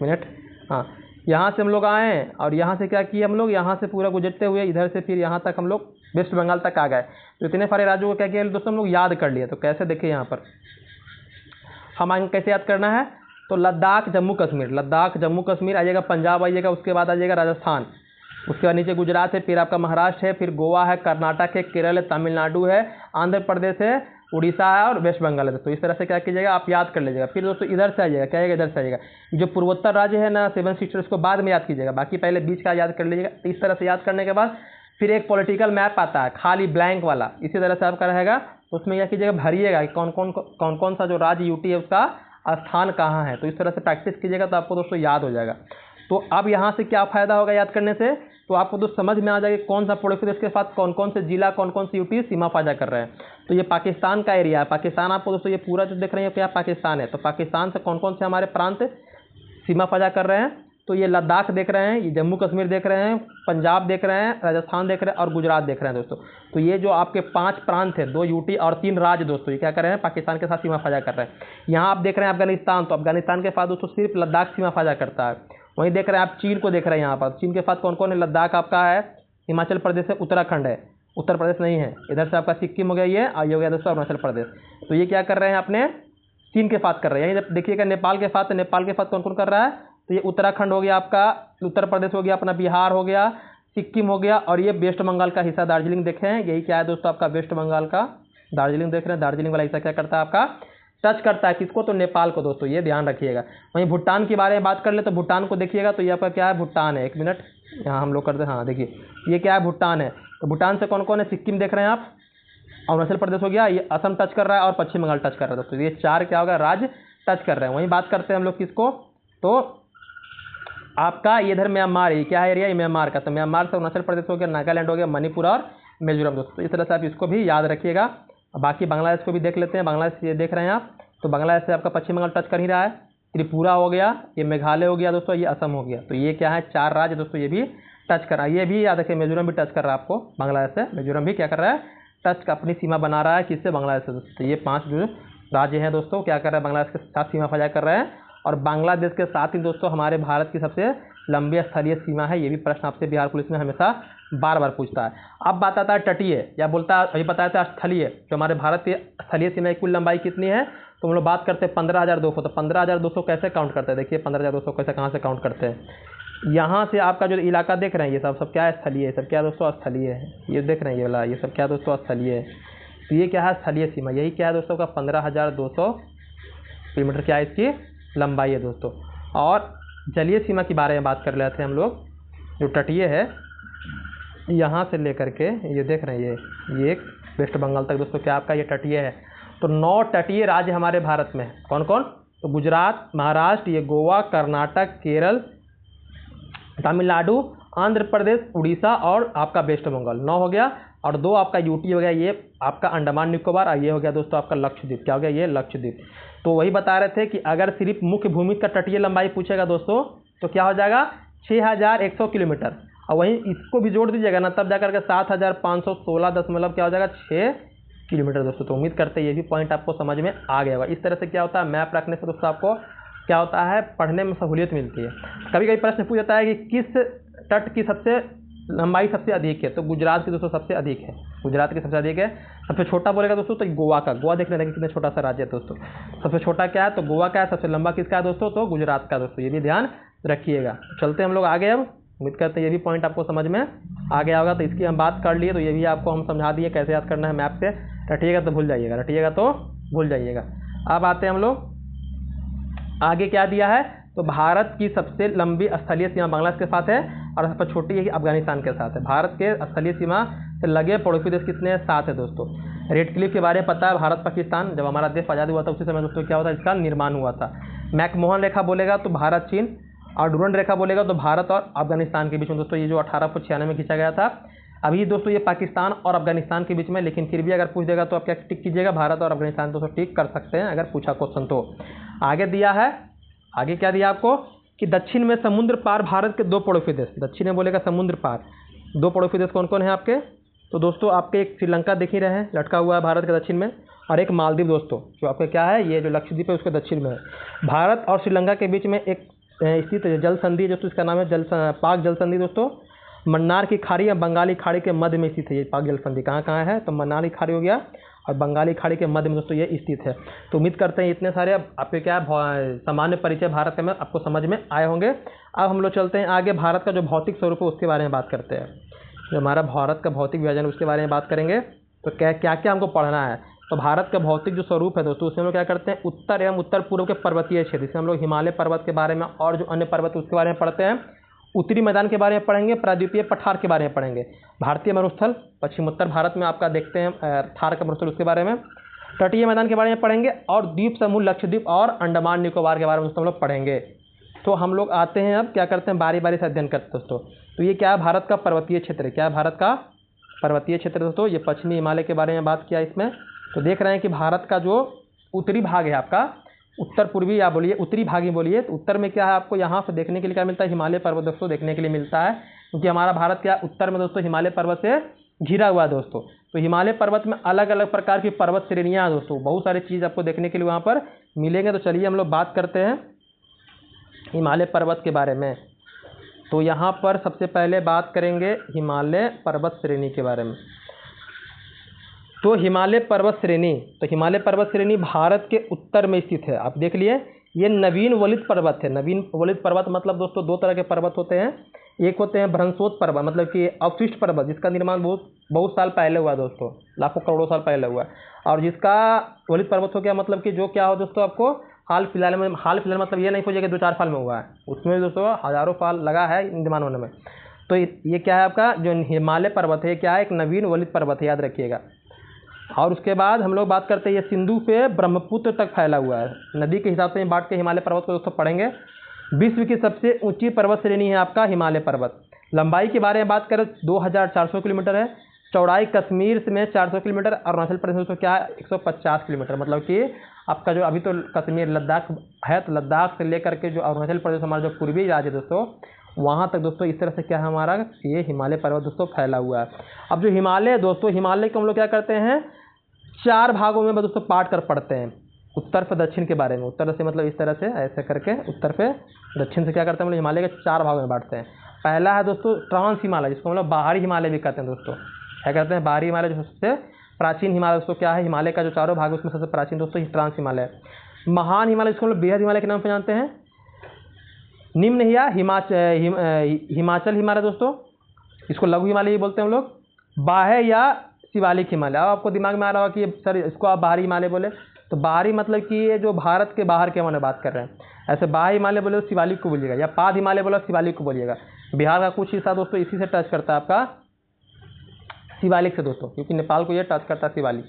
मिनट, हाँ, यहाँ से हम लोग आए, और यहाँ से क्या किए हम लोग, यहाँ से पूरा गुजरते हुए इधर से फिर यहाँ तक हम लोग वेस्ट बंगाल तक आ गए। तो इतने सारे राज्यों को क्या किया दोस्तों हम लोग याद कर लिए। तो कैसे देखिए यहाँ पर हम आएंगे, कैसे याद करना है, तो लद्दाख जम्मू कश्मीर, लद्दाख जम्मू कश्मीर आइएगा, पंजाब आइएगा, उसके बाद आ जाएगा राजस्थान, उसके बाद नीचे गुजरात है, फिर आपका महाराष्ट्र है, फिर गोवा है, कर्नाटक है, केरल है, तमिलनाडु है, आंध्र प्रदेश है, उड़ीसा है, और वेस्ट बंगाल है। तो इस तरह से क्या कीजिएगा, आप याद कर लीजिएगा। फिर दोस्तों इधर से आइएगा, क्या आएगा, इधर से आइएगा, जो पूर्वोत्तर राज्य है ना 7 सिस्टर्स, उसको बाद में याद कीजिएगा, बाकी पहले बीच का याद कर लीजिएगा। तो इस तरह से याद करने के बाद फिर एक पॉलिटिकल मैप आता है खाली ब्लैंक वाला, इसी तरह से आपका रहेगा। तो उसमें क्या कीजिएगा, भरिएगा कि कौन कौन सा जो राज्य यूटी है उसका स्थान कहाँ है। तो इस तरह से प्रैक्टिस कीजिएगा तो आपको दोस्तों याद हो जाएगा। तो अब यहाँ से क्या फ़ायदा होगा याद करने से, तो आपको तो समझ में आ जाएगा कौन सा पड़ोसी देश के साथ कौन कौन से जिला कौन कौन सी यूटी सीमा फाजा कर रहे हैं। तो ये पाकिस्तान का एरिया है। पाकिस्तान आपको दोस्तों ये पूरा जो देख रहे हैं क्या पाकिस्तान है। तो पाकिस्तान से कौन कौन से हमारे प्रांत सीमा फाजा कर रहे हैं, तो ये लद्दाख देख रहे हैं, ये जम्मू कश्मीर देख रहे हैं, पंजाब देख रहे हैं, राजस्थान देख रहे हैं और गुजरात देख रहे हैं दोस्तों। तो ये जो आपके 5 प्रांत है, 2 यूटी और 3 राज्य दोस्तों, ये क्या कर रहे हैं, पाकिस्तान के साथ सीमा फाजा कर रहे हैं। यहाँ आप देख रहे हैं अफगानिस्तान, तो अफगानिस्तान के साथ दोस्तों सिर्फ लद्दाख सीमा फाजा करता है। वहीं देख रहे हैं आप चीन को देख रहे हैं, यहाँ पर चीन के साथ कौन कौन है, लद्दाख आपका है, हिमाचल प्रदेश है, उत्तराखंड है, उत्तर प्रदेश नहीं है, इधर से आपका सिक्किम हो गया, ये और ये हो गया दोस्तों अरुणाचल प्रदेश। तो ये क्या कर रहे हैं अपने चीन के साथ कर रहे हैं। यहीं देखिएगा नेपाल के साथ, नेपाल के साथ कौन कौन कर रहा है, तो ये उत्तराखंड हो गया आपका, उत्तर प्रदेश हो गया अपना, बिहार हो गया, सिक्किम हो गया और ये वेस्ट बंगाल का हिस्सा दार्जिलिंग देखें, यही क्या है दोस्तों आपका वेस्ट बंगाल का दार्जिलिंग देख रहे हैं। दार्जिलिंग वाला हिस्सा क्या करता है आपका, टच करता है किसको, तो नेपाल को दोस्तों, ये ध्यान रखिएगा। वहीं भूटान के बारे में बात कर ले तो भूटान को देखिएगा, तो ये आपका क्या है, भूटान है। एक मिनट यहाँ हम लोग करते हैं, हाँ देखिए ये क्या है, भूटान है। तो भूटान से कौन कौन है, सिक्किम देख रहे हैं आप, अरुणाचल प्रदेश हो गया, ये असम टच कर रहा है और पश्चिम बंगाल टच कर रहा है दोस्तों। ये 4 क्या होगा, राज्य टच कर रहे हैं। वहीं बात करते हैं हम लोग किसको, तो आपका ये इधर म्यांमार है, क्या है एरिया, ये म्यांमार का। तो म्यांमार से अरुणाचल प्रदेश हो गया, नागालैंड हो गया, मणिपुर और मिजोरम दोस्तों। इस तरह से आप इसको भी याद रखिएगा। बाकी बांग्लादेश को भी देख लेते हैं। बांग्लादेश ये देख रहे हैं आप, तो बांग्लादेश से आपका पश्चिम बंगाल टच कर ही रहा है, त्रिपुरा हो गया, ये मेघालय हो गया दोस्तों, ये असम हो गया। तो ये क्या है, 4 राज्य दोस्तों, ये भी टच कर रहा है। ये भी याद रखिए, मिजोरम भी टच कर रहा है आपको, बांग्लादेश से मिजोरम भी क्या कर रहा है, टच का अपनी सीमा बना रहा है, किससे, बांग्लादेश से दोस्तों। तो ये 5 जो राज्य हैं दोस्तों क्या कर रहे हैं, बांग्लादेश के साथ सीमा फाजा कर रहे हैं। और बांग्लादेश के साथ ही दोस्तों हमारे भारत की सबसे लंबी स्थलीय सीमा है। ये भी प्रश्न आपसे बिहार पुलिस में हमेशा बार बार पूछता है। अब बात आता है तटीय, या बोलता है अभी बताया था स्थलीय, जो हमारे भारत की स्थलीय सीमा की कुल लंबाई कितनी है, तो हम लोग बात करते हैं 15,200। तो 15,200 कैसे काउंट करते हैं, देखिए 15,200 कैसे कहाँ से काउंट करते हैं। यहाँ से आपका जो इलाका देख रहे हैं, ये सब क्या है, स्थलीय है। सब क्या दोस्तों, स्थलीय है। ये देख रहे हैं ये वाला, ये सब क्या दोस्तों, स्थलीय है। तो ये क्या है, स्थलीय सीमा। यही क्या है दोस्तों का 15,200 किलोमीटर क्या है इसकी लंबाई है दोस्तों। और जलीय सीमा के बारे में बात कर लेते हैं हम लोग। जो तटीय है, यहाँ से लेकर के ये देख रहे हैं, ये एक वेस्ट बंगाल तक दोस्तों क्या आपका ये तटीय है। तो 9 तटीय राज्य हमारे भारत में, कौन कौन, तो गुजरात, महाराष्ट्र, ये गोवा, कर्नाटक, केरल, तमिलनाडु, आंध्र प्रदेश, उड़ीसा और आपका वेस्ट बंगाल, 9 हो गया। और 2 आपका यूटी हो गया, ये आपका अंडमान निकोबार, और ये हो गया दोस्तों आपका लक्षद्वीप। क्या हो गया, ये लक्षद्वीप। तो वही बता रहे थे कि अगर सिर्फ मुख्य भूमि का तटीय लंबाई पूछेगा दोस्तों, तो क्या हो जाएगा, 6,100 किलोमीटर। और वहीं इसको भी जोड़ दीजिएगा ना, तब जाकर के 7,516 दशमलव क्या हो जाएगा, 6 किलोमीटर दोस्तों। तो उम्मीद करते हैं ये भी पॉइंट आपको समझ में आ गया होगा। इस तरह से क्या होता है, मैप रखने से दोस्तों आपको क्या होता है, पढ़ने में सहूलियत मिलती है। कभी कभी प्रश्न पूछ जाता है कि किस तट की सबसे लंबाई सबसे अधिक है, तो गुजरात की दोस्तों सबसे अधिक है, गुजरात की सबसे अधिक है। सबसे छोटा बोलेगा दोस्तों तो गोवा का, गोवा देख लेते हैं कितना छोटा सा राज्य है दोस्तों। सबसे छोटा क्या है, तो गोवा का है। सबसे लंबा किसका है दोस्तों, तो गुजरात का दोस्तों। ये भी ध्यान रखिएगा। चलते हैं हम लोग आगे। अब उम्मीद करते हैं ये भी पॉइंट आपको समझ में आ गया होगा। तो इसकी हम बात कर लिए, तो ये भी आपको हम समझा दिए कैसे याद करना है मैप से। रटिएगा तो भूल जाइएगा, रटिएगा तो भूल जाइएगा। अब आते हैं हम लोग आगे, क्या दिया है, तो भारत की सबसे लंबी स्थलीय सीमा बांग्लादेश के साथ है और सबसे छोटी है कि अफगानिस्तान के साथ है। भारत के स्थलीय सीमा से लगे पड़ोसी देश कितने हैं, 7 है दोस्तों। रेड क्लिफ के बारे में पता है, भारत पाकिस्तान जब हमारा देश आज़ाद हुआ था उसी समय दोस्तों क्या होता है, इसका निर्माण हुआ था। मैकमोहन रेखा बोलेगा तो भारत चीन, और डूरंड रेखा बोलेगा तो भारत और अफगानिस्तान के बीच में दोस्तों ये जो 1896 में खींचा गया था। अभी दोस्तों ये पाकिस्तान और अफगानिस्तान के बीच में, लेकिन फिर भी अगर पूछ देगा तो आप क्या टिक कीजिएगा, भारत और अफगानिस्तान दोस्तों टिक कर सकते हैं अगर पूछा क्वेश्चन तो। आगे दिया है, आगे क्या दिया आपको कि दक्षिण में समुद्र पार भारत के 2 पड़ोसी देश, दक्षिण में बोलेगा समुद्र पार 2 पड़ोसी देश कौन कौन है आपके, तो दोस्तों आपके एक श्रीलंका देख ही रहे हैं, लटका हुआ है भारत के दक्षिण में, और एक मालदीव दोस्तों जो आपके क्या है, ये जो लक्षद्वीप है उसके दक्षिण में है। भारत और श्रीलंका के बीच में एक स्थित जल संधि दोस्तों, इसका नाम है पाक जल संधि दोस्तों। मन्नार की खाड़ी या बंगाली खाड़ी के मध्य में स्थित है ये पाक जल संधि। कहाँ कहाँ है, तो मन्नार की खाड़ी हो गया और बंगाली खाड़ी के मध्य में दोस्तों ये स्थित है। तो उम्मीद करते हैं इतने सारे आपके क्या सामान्य परिचय भारत के में आपको समझ में आए होंगे। अब हम लोग चलते हैं आगे, भारत का जो भौतिक स्वरूप है उसके बारे में बात करते हैं। जो हमारा भारत का भौतिक विभाजन उसके बारे में बात करेंगे। तो क्या क्या हमको पढ़ना है, तो भारत का भौतिक जो स्वरूप है दोस्तों उसमें हम लोग क्या करते हैं, उत्तर एवं उत्तर पूर्व के पर्वतीय क्षेत्र, जिसमें हम लोग हिमालय पर्वत के बारे में और जो अन्य पर्वत उसके बारे में पढ़ते हैं। उत्तरी मैदान के बारे में पढ़ेंगे, प्रायद्वीपीय पठार के बारे में पढ़ेंगे, भारतीय मरुस्थल पश्चिमोत्तर भारत में आपका देखते हैं थार का मरुस्थल उसके बारे में, तटीय मैदान के बारे में पढ़ेंगे और द्वीप समूह लक्षद्वीप और अंडमान निकोबार के बारे में दोस्तों हम लोग पढ़ेंगे। तो हम लोग आते हैं अब क्या करते हैं, बारी बारी से अध्ययन करते हैं दोस्तों। तो ये क्या है, भारत का पर्वतीय क्षेत्र है। क्या है, भारत का पर्वतीय क्षेत्र दोस्तों। ये पश्चिमी हिमालय के बारे में बात किया इसमें। तो देख रहे हैं कि भारत का जो उत्तरी भाग है आपका, उत्तर पूर्वी या बोलिए उत्तरी भाग ही बोलिए, तो उत्तर में क्या है आपको यहाँ से देखने के लिए क्या मिलता है, हिमालय पर्वत दोस्तों देखने के लिए मिलता है, क्योंकि हमारा भारत क्या उत्तर में दोस्तों हिमालय पर्वत से घिरा हुआ है दोस्तों। तो हिमालय पर्वत में अलग अलग प्रकार की पर्वत श्रेणियाँ हैं दोस्तों, बहुत सारी चीज़ आपको देखने के लिए वहाँ पर मिलेंगे। तो चलिए हम लोग बात करते हैं हिमालय पर्वत के बारे में। तो यहाँ पर सबसे पहले बात करेंगे हिमालय पर्वत श्रेणी के बारे में। तो हिमालय पर्वत श्रेणी, तो हिमालय पर्वत श्रेणी भारत के उत्तर में स्थित है। आप देख लिए, ये नवीन वलित पर्वत है। नवीन वलित पर्वत मतलब दोस्तों दो तरह के पर्वत होते हैं। एक होते हैं भ्रंशोत पर्वत, मतलब कि अवशिष्ट पर्वत जिसका निर्माण बहुत साल पहले हुआ दोस्तों, लाखों करोड़ों साल पहले हुआ। और जिसका वलित पर्वत हो गया मतलब कि जो क्या हो दोस्तों, आपको हाल फिलहाल मतलब ये नहीं सोचिए कि 2-4 साल में हुआ है, उसमें दोस्तों हज़ारों साल लगा है निर्माण होने में। तो ये क्या है आपका जो हिमालय पर्वत है, क्या है, एक नवीन वलित पर्वत है, याद रखिएगा। और उसके बाद हम लोग बात करते हैं, ये सिंधु से ब्रह्मपुत्र तक फैला हुआ है। नदी के हिसाब से बांट के हिमालय पर्वत को दोस्तों पढ़ेंगे। विश्व की सबसे ऊंची पर्वत श्रेणी है आपका हिमालय पर्वत। लंबाई के बारे में बात करें 2400 किलोमीटर है। चौड़ाई कश्मीर में 400 किलोमीटर, अरुणाचल प्रदेश में क्या है 150 किलोमीटर। मतलब कि आपका जो अभी तो कश्मीर लद्दाख है, तो लद्दाख से लेकर के जो अरुणाचल प्रदेश हमारा जो पूर्वी राज्य है दोस्तों, वहाँ तक दोस्तों इस तरह से क्या है हमारा ये हिमालय पर्वत दोस्तों फैला हुआ है। अब जो हिमालय है दोस्तों, हिमालय को हम लोग क्या करते हैं 4 भागों में दोस्तों बांट कर पढ़ते हैं। उत्तर से दक्षिण के बारे में, उत्तर से मतलब इस तरह से ऐसे करके उत्तर से दक्षिण से क्या करते हैं हम लोग हिमालय के 4 भागों में बांटते हैं। पहला है दोस्तों ट्रांस हिमालय, जिसको हम लोग बाहरी हिमालय भी कहते हैं दोस्तों। क्या कहते हैं, बाहरी हिमालय जो सबसे प्राचीन हिमालय दोस्तों क्या है, हिमालय का जो चारों भाग है उसमें सबसे प्राचीन दोस्तों ट्रांस हिमालय है। महान हिमालय जिसको हम लोग बेहद हिमालय के नाम पर जानते हैं। निम्न या हिमाचल हिमालय दोस्तों, इसको लघु हिमालय भी बोलते हैं हम लोग। बाह्य या शिवालिक हिमालय। अब आपको दिमाग में आ रहा होगा कि सर इसको आप बाहरी हिमालय बोले, तो बाहरी मतलब कि ये जो भारत के बाहर के हमने बात कर रहे हैं। ऐसे बाह्य हिमालय बोले तो शिवालिक को बोलिएगा, या पाद हिमालय बोले शिवालिक को बोलिएगा। बिहार का कुछ हिस्सा दोस्तों इसी से टच करता है आपका शिवालिक से दोस्तों, क्योंकि नेपाल को ये टच करता है शिवालिक।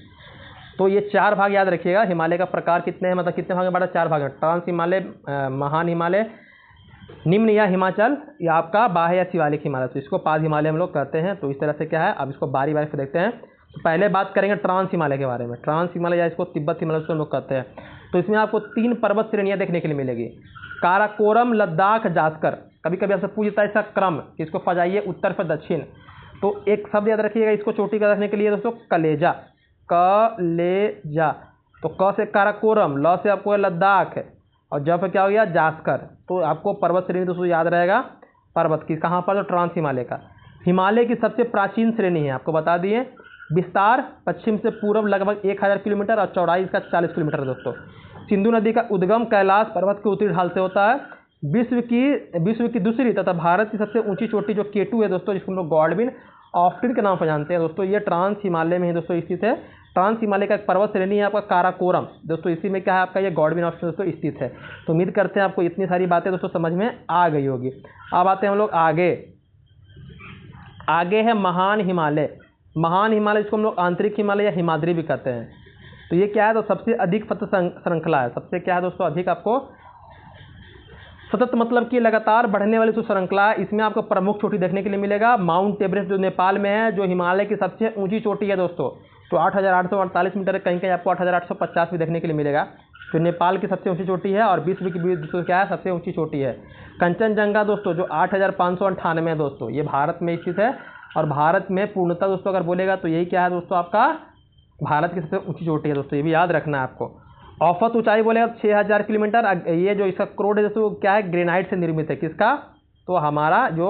तो ये 4 भाग याद रखिएगा। हिमालय का प्रकार कितने हैं, मतलब कितने भाग में बांटा, 4 भाग हैं। ट्रांस हिमालय, महान हिमालय, निम्न या हिमाचल, या आपका बाह्य या शिवालिक हिमालय। तो इसको पाद हिमालय हम लोग कहते हैं। तो इस तरह से क्या है, अब इसको बारी बारी से देखते हैं। तो पहले बात करेंगे ट्रांस हिमालय के बारे में। ट्रांस हिमालय या इसको तिब्बत हिमालय से हम लोग कहते हैं। तो इसमें आपको 3 पर्वत श्रेणियाँ देखने के लिए मिलेगी। काराकोरम, लद्दाख, जास्कर। कभी कभी आपसे पूछता है इसका क्रम, इसको फजाइए उत्तर से दक्षिण। तो एक शब्द याद रखिएगा इसको चोटी का रखने के लिए दोस्तों, कलेजा। कलेजा। तो क से काराकोरम, ल से आपको लद्दाख, और जब क्या हो गया जास्कर। तो आपको पर्वत श्रेणी दोस्तों याद रहेगा पर्वत की, कहाँ पर, तो ट्रांस हिमालय का। हिमालय की सबसे प्राचीन श्रेणी है, आपको बता दिए। विस्तार पश्चिम से पूर्व लगभग 1000 किलोमीटर और चौड़ाई इसका 40 किलोमीटर है दोस्तों। सिंधु नदी का उद्गम कैलाश पर्वत के उत्तरी ढाल से होता है। विश्व की दूसरी तथा भारत की सबसे ऊंची चोटी जो केटू है दोस्तों, जिसको हम लोग गॉडविन ऑफ्टिन के नाम पर जानते हैं दोस्तों, ये ट्रांस हिमालय में ही दोस्तों स्थित है। ट्रांस हिमालय का एक पर्वत श्रेणी है आपका काराकोरम दोस्तों, इसी में क्या है आपका ये गॉडविन ऑफ्टिन दोस्तों स्थित है। तो उम्मीद करते हैं आपको इतनी सारी बातें दोस्तों समझ में आ गई होगी। अब आते हैं हम लोग आगे है महान हिमालय। महान हिमालय जिसको हम लोग आंतरिक हिमालय या हिमाद्री भी कहते हैं। तो ये क्या है, तो सबसे अधिक सतत श्रृंखला है। सबसे क्या है दोस्तों अधिक, आपको सतत मतलब कि लगातार बढ़ने वाली जो श्रृंखला है, इसमें आपको प्रमुख चोटी देखने के लिए मिलेगा माउंट एवरेस्ट, जो नेपाल में है, जो हिमालय की सबसे ऊंची चोटी है दोस्तों। तो 8848 मीटर, कहीं कहीं आपको 8850 भी देखने के लिए मिलेगा, जो नेपाल की सबसे ऊंची चोटी है। और विश्व की दोस्तों क्या है सबसे ऊंची चोटी है कंचनजंगा दोस्तों, जो 8598 है दोस्तों, ये भारत में स्थित है। और भारत में पूर्णतः दोस्तों अगर बोलेगा तो यही क्या है दोस्तों, आपका भारत की सबसे ऊंची चोटी है दोस्तों, ये भी याद रखना है आपको। औसत ऊंचाई बोलेगा 6000 किलोमीटर। ये जो इसका क्रोड है दोस्तों क्या है, ग्रेनाइट से निर्मित है। किसका, तो हमारा जो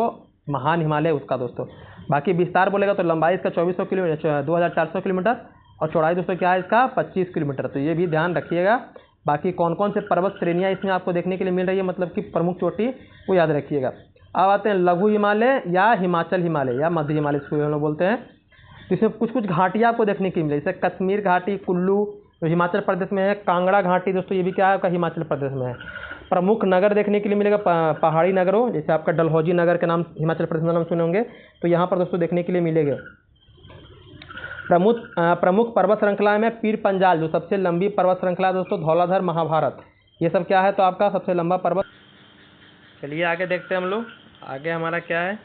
महान हिमालय उसका दोस्तों। बाकी विस्तार बोलेगा तो लंबाई इसका 2400 किलोमीटर, 2400 किलोमीटर, और चौड़ाई दोस्तों क्या है इसका 25 किलोमीटर। तो ये भी ध्यान रखिएगा। बाकी कौन कौन से पर्वत श्रेणियाँ इसमें आपको देखने के लिए मिल रही है, मतलब कि प्रमुख चोटी, वो याद रखिएगा। अब आते हैं लघु हिमालय या हिमाचल हिमालय या मध्य हिमालय इसको हम लोग बोलते हैं। तो इसमें कुछ कुछ घाटियाँ आपको देखने की मिले, जैसे कश्मीर घाटी, कुल्लू जो हिमाचल प्रदेश में है, कांगड़ा घाटी दोस्तों ये भी क्या है आपका हिमाचल प्रदेश में है। प्रमुख नगर देखने के लिए मिलेगा पहाड़ी नगरों, जैसे आपका डलहौजी नगर के नाम हिमाचल प्रदेश में नाम सुने होंगे, तो यहाँ पर दोस्तों देखने के लिए मिलेंगे। प्रमुख पर्वत श्रृंखलाएं में पीर पंजाल, जो सबसे लंबी पर्वत श्रृंखला है दोस्तों, धौलाधर, महाभारत, ये सब क्या है तो आपका सबसे लंबा पर्वत। चलिए आगे देखते हैं हम लोग, आगे हमारा क्या है,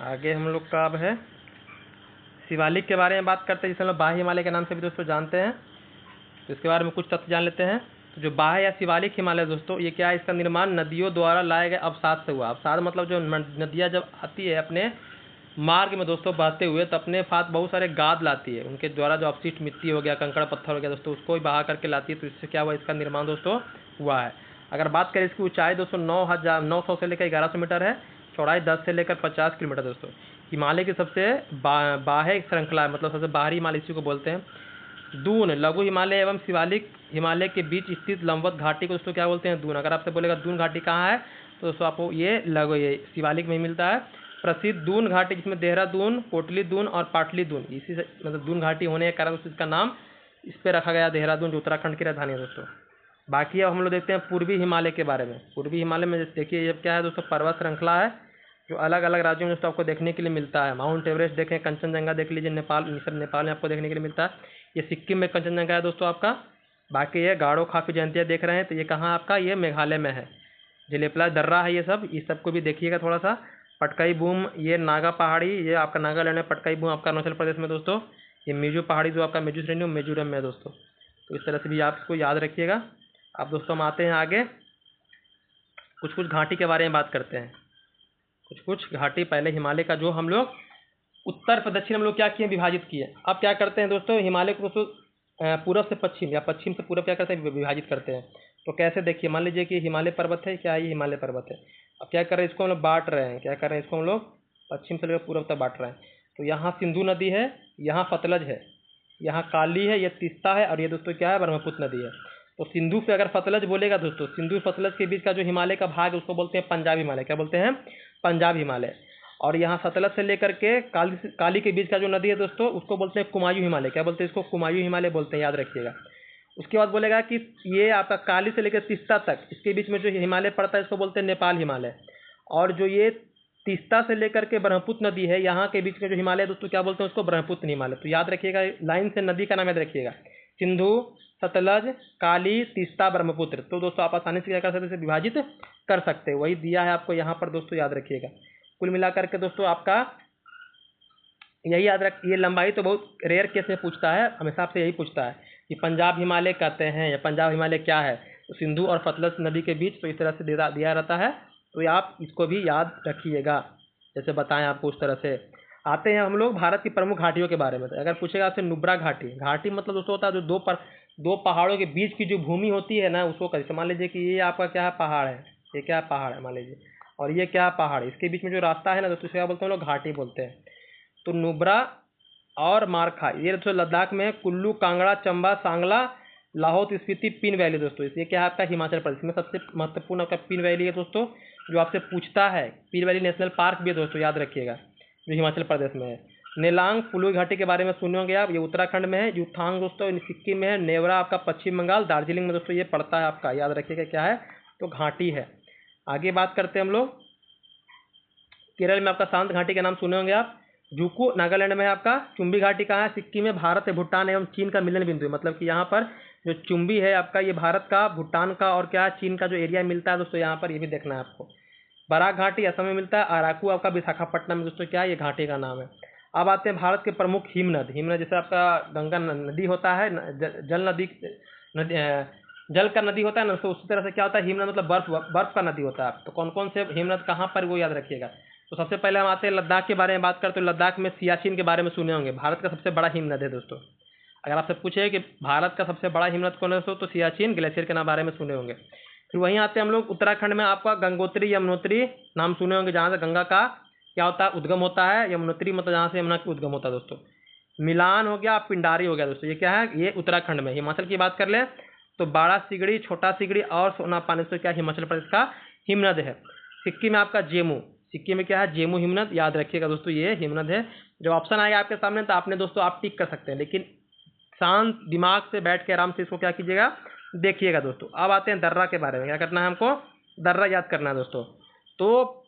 आगे हम लोग का अब है शिवालिक के बारे में बात करते हैं, जिसे हम लोग बाह्य हिमालय के नाम से भी दोस्तों जानते हैं। तो इसके बारे में कुछ तथ्य जान लेते हैं। तो जो बाह्य या शिवालिक हिमालय दोस्तों, ये क्या है, इसका निर्माण नदियों द्वारा लाए गए अवसाद से हुआ। अवसाद मतलब जो नदियाँ जब आती है अपने मार्ग में दोस्तों बहते हुए, तो अपने साथ बहुत सारे गाद लाती है, उनके द्वारा जो अपशिष्ट मिट्टी हो गया, कंकड़ पत्थर हो गया दोस्तों, उसको ही बहा करके लाती है। तो इससे क्या हुआ, इसका निर्माण दोस्तों हुआ है। अगर बात करें इसकी ऊंचाई दोस्तों 900 से लेकर 1100 मीटर है, चौड़ाई 10 से लेकर 50 किलोमीटर दोस्तों। हिमालय की सबसे बाह्य श्रृंखला है, मतलब सबसे बाहरी हिमालय इसी को बोलते हैं। दून, लघु हिमालय एवं शिवालिक हिमालय के बीच स्थित लंबवत घाटी को दोस्तों क्या बोलते हैं, दून। अगर आपसे बोलेगा दून घाटी कहाँ है, तो दोस्तों आपको ये शिवालिक में मिलता है। प्रसिद्ध दून घाटी, जिसमें देहरादून, कोटली दून और पाटली दून, इसी से मतलब दून घाटी होने के कारण दोस्तों इसका नाम इस पर रखा गया, देहरादून, जो उत्तराखंड की राजधानी है दोस्तों। बाकी अब हम लोग देखते हैं पूर्वी हिमालय के बारे में। पूर्वी हिमालय में देखिए ये क्या है दोस्तों, पर्वत श्रृंखला है जो अलग अलग राज्यों में दोस्तों आपको देखने के लिए मिलता है। माउंट एवरेस्ट देखें, कंचनजंगा देख लीजिए, नेपाल, सब नेपाल में आपको देखने के लिए मिलता है। ये सिक्किम में कंचनजंगा है दोस्तों आपका। बाकी ये गारो खाकी जयंतिया देख रहे हैं, तो ये कहाँ आपका, ये मेघालय में है। जलेपला दर्रा है, ये सब को भी देखिएगा थोड़ा सा। पटकाई बूम, ये नागा पहाड़ी, ये आपका नागालैंड में। पटकाई बूम आपका अरुणाचल प्रदेश में दोस्तों। ये मेजू पहाड़ी जो आपका मेजू श्रेणी मिजोरम में दोस्तों। तो इस तरह से भी आप इसको याद रखिएगा। अब दोस्तों हम आते हैं आगे, कुछ घाटी के बारे में बात करते हैं। कुछ घाटी, पहले हिमालय का जो हम लोग उत्तर से दक्षिण हम लोग क्या किए, विभाजित किए। अब क्या करते हैं दोस्तों, हिमालय को दोस्तों पूरब से पश्चिम या पश्चिम से पूरब क्या करते हैं, विभाजित करते हैं। तो कैसे, देखिए मान लीजिए कि हिमालय पर्वत है, क्या है ये हिमालय पर्वत है। अब क्या कर रहे हैं, इसको हम लोग बांट रहे हैं, क्या कर रहे हैं, इसको हम लोग पश्चिम से लेकर पूरब तक बांट रहे हैं। तो यहाँ सिंधु नदी है, यहाँ सतलज है, यहाँ काली है, ये तीस्ता है, और ये दोस्तों क्या है, ब्रह्मपुत्र नदी है। तो सिंधु से अगर सतलज बोलेगा दोस्तों, सिंधु सतलज के बीच का जो हिमालय का भाग है उसको बोलते हैं पंजाब हिमालय। क्या बोलते हैं, पंजाब हिमालय। और यहाँ सतलज से लेकर के काली के बीच का जो नदी है दोस्तों, उसको बोलते हैं कुमायूं हिमालय। क्या बोलते हैं इसको, कुमायूं हिमालय बोलते हैं, याद रखिएगा। उसके बाद बोलेगा कि ये आपका काली से लेकर तीस्ता तक, इसके बीच में जो हिमालय पड़ता है इसको बोलते हैं नेपाल हिमालय। और जो ये तीस्ता से लेकर के ब्रह्मपुत्र नदी है, यहाँ के बीच में जो हिमालय दोस्तों क्या बोलते हैं उसको, ब्रह्मपुत्र हिमालय। तो याद रखिएगा, लाइन से नदी का नाम याद रखिएगा, सिंधु, सतलज, काली, तीस्ता, ब्रह्मपुत्र। तो दोस्तों आप आसानी से क्या कर सकते हैं, विभाजित कर सकते हैं। वही दिया है आपको यहाँ पर दोस्तों, याद रखिएगा। कुल मिलाकर के दोस्तों आपका यही याद रख, ये लंबाई तो बहुत रेयर केस में पूछता है, हमेशा आपसे यही पूछता है कि पंजाब हिमालय कहते हैं, या पंजाब हिमालय क्या है, तो सिंधु और सतलज नदी के बीच, तो इस तरह से दिया रहता है। तो आप इसको भी याद रखिएगा, जैसे बताएं आपको उस तरह से। आते हैं हम लोग भारत की प्रमुख घाटियों के बारे में। तो अगर पूछेगा आपसे नुब्रा घाटी, घाटी मतलब दोस्तों होता है जो दो पहाड़ों के बीच की जो भूमि होती है ना, उसको कैसे, मान लीजिए कि ये आपका क्या है, पहाड़ है, ये क्या है, पहाड़ है मान लीजिए, और ये क्या है, पहाड़, इसके बीच में जो रास्ता है ना दोस्तों, क्या बोलते हैं लोग, घाटी बोलते हैं। तो नुब्रा और मारखा, ये दोस्तों लद्दाख में, कुल्लू, कांगड़ा, चंबा, सांगला, लाहौल स्पीति, पिन वैली दोस्तों, ये क्या है आपका, हिमाचल प्रदेश में सबसे महत्वपूर्ण आपका पिन वैली है दोस्तों, जो आपसे पूछता है। पिन वैली नेशनल पार्क भी है दोस्तों, याद रखिएगा, जो हिमाचल प्रदेश में है। नेलांग फुलुई घाटी के बारे में सुने होंगे आप, ये उत्तराखंड में है। युथांग दोस्तों सिक्किम में है। नेवरा आपका पश्चिम बंगाल, दार्जिलिंग में दोस्तों ये पड़ता है आपका, याद रखिएगा क्या है, तो घाटी है। आगे बात करते हैं हम लोग, केरल में आपका शांत घाटी का नाम सुने होंगे आप। जुको नागालैंड में है आपका। चुंबी घाटी कहाँ है, सिक्किम में। भारत है, भूटान एवं चीन का मिलन बिंदु है, मतलब कि यहाँ पर जो चुंबी है आपका, ये भारत का, भूटान का और क्या चीन का जो एरिया मिलता है दोस्तों, यहाँ पर ये भी देखना है आपको। बराक घाटी असम में मिलता है। अराकू आपका विशाखापट्टनम में दोस्तों क्या है, ये घाटी का नाम है। अब आते हैं भारत के प्रमुख हिमनद। हिमनद जैसे आपका गंगा नदी होता है, जल का नदी होता है ना, तो उसी तरह से क्या होता है, हिमनद मतलब बर्फ का नदी होता है। तो कौन कौन से हिमनद कहाँ पर, वो याद रखिएगा। तो सबसे पहले हम आते हैं लद्दाख के बारे में बात करते हैं। तो लद्दाख में सियाचिन के बारे में सुने होंगे, भारत का सबसे बड़ा हिमनद है दोस्तों। अगर आपसे पूछे कि भारत का सबसे बड़ा हिमनद कौन है तो सियाचिन ग्लेशियर के बारे में सुने होंगे। फिर वहीं आते हैं हम लोग उत्तराखंड में, आपका गंगोत्री यमुनोत्री नाम सुने होंगे, जहाँ से गंगा का क्या होता है, उद्गम होता है। यमुनोत्री मतलब जहाँ से यमुना की उद्गम होता है दोस्तों। मिलान हो गया, पिंडारी हो गया दोस्तों, ये क्या है, ये उत्तराखंड में। हिमाचल की बात कर ले तो बाड़ा सिगड़ी, छोटा सिगड़ी और सोना पानी से क्या हिमाचल प्रदेश का हिमनद है। सिक्किम में आपका जेमू, सिक्किम में क्या है, जेमू हिमनद, याद रखिएगा दोस्तों, ये हिमनद है। जब ऑप्शन आएगा आपके सामने तो आपने दोस्तों आप टिक कर सकते हैं, लेकिन शांत दिमाग से बैठ के आराम से इसको क्या कीजिएगा, देखिएगा दोस्तों। अब आते हैं दर्रा के बारे में। क्या करना है हमको? दर्रा याद करना है दोस्तों। तो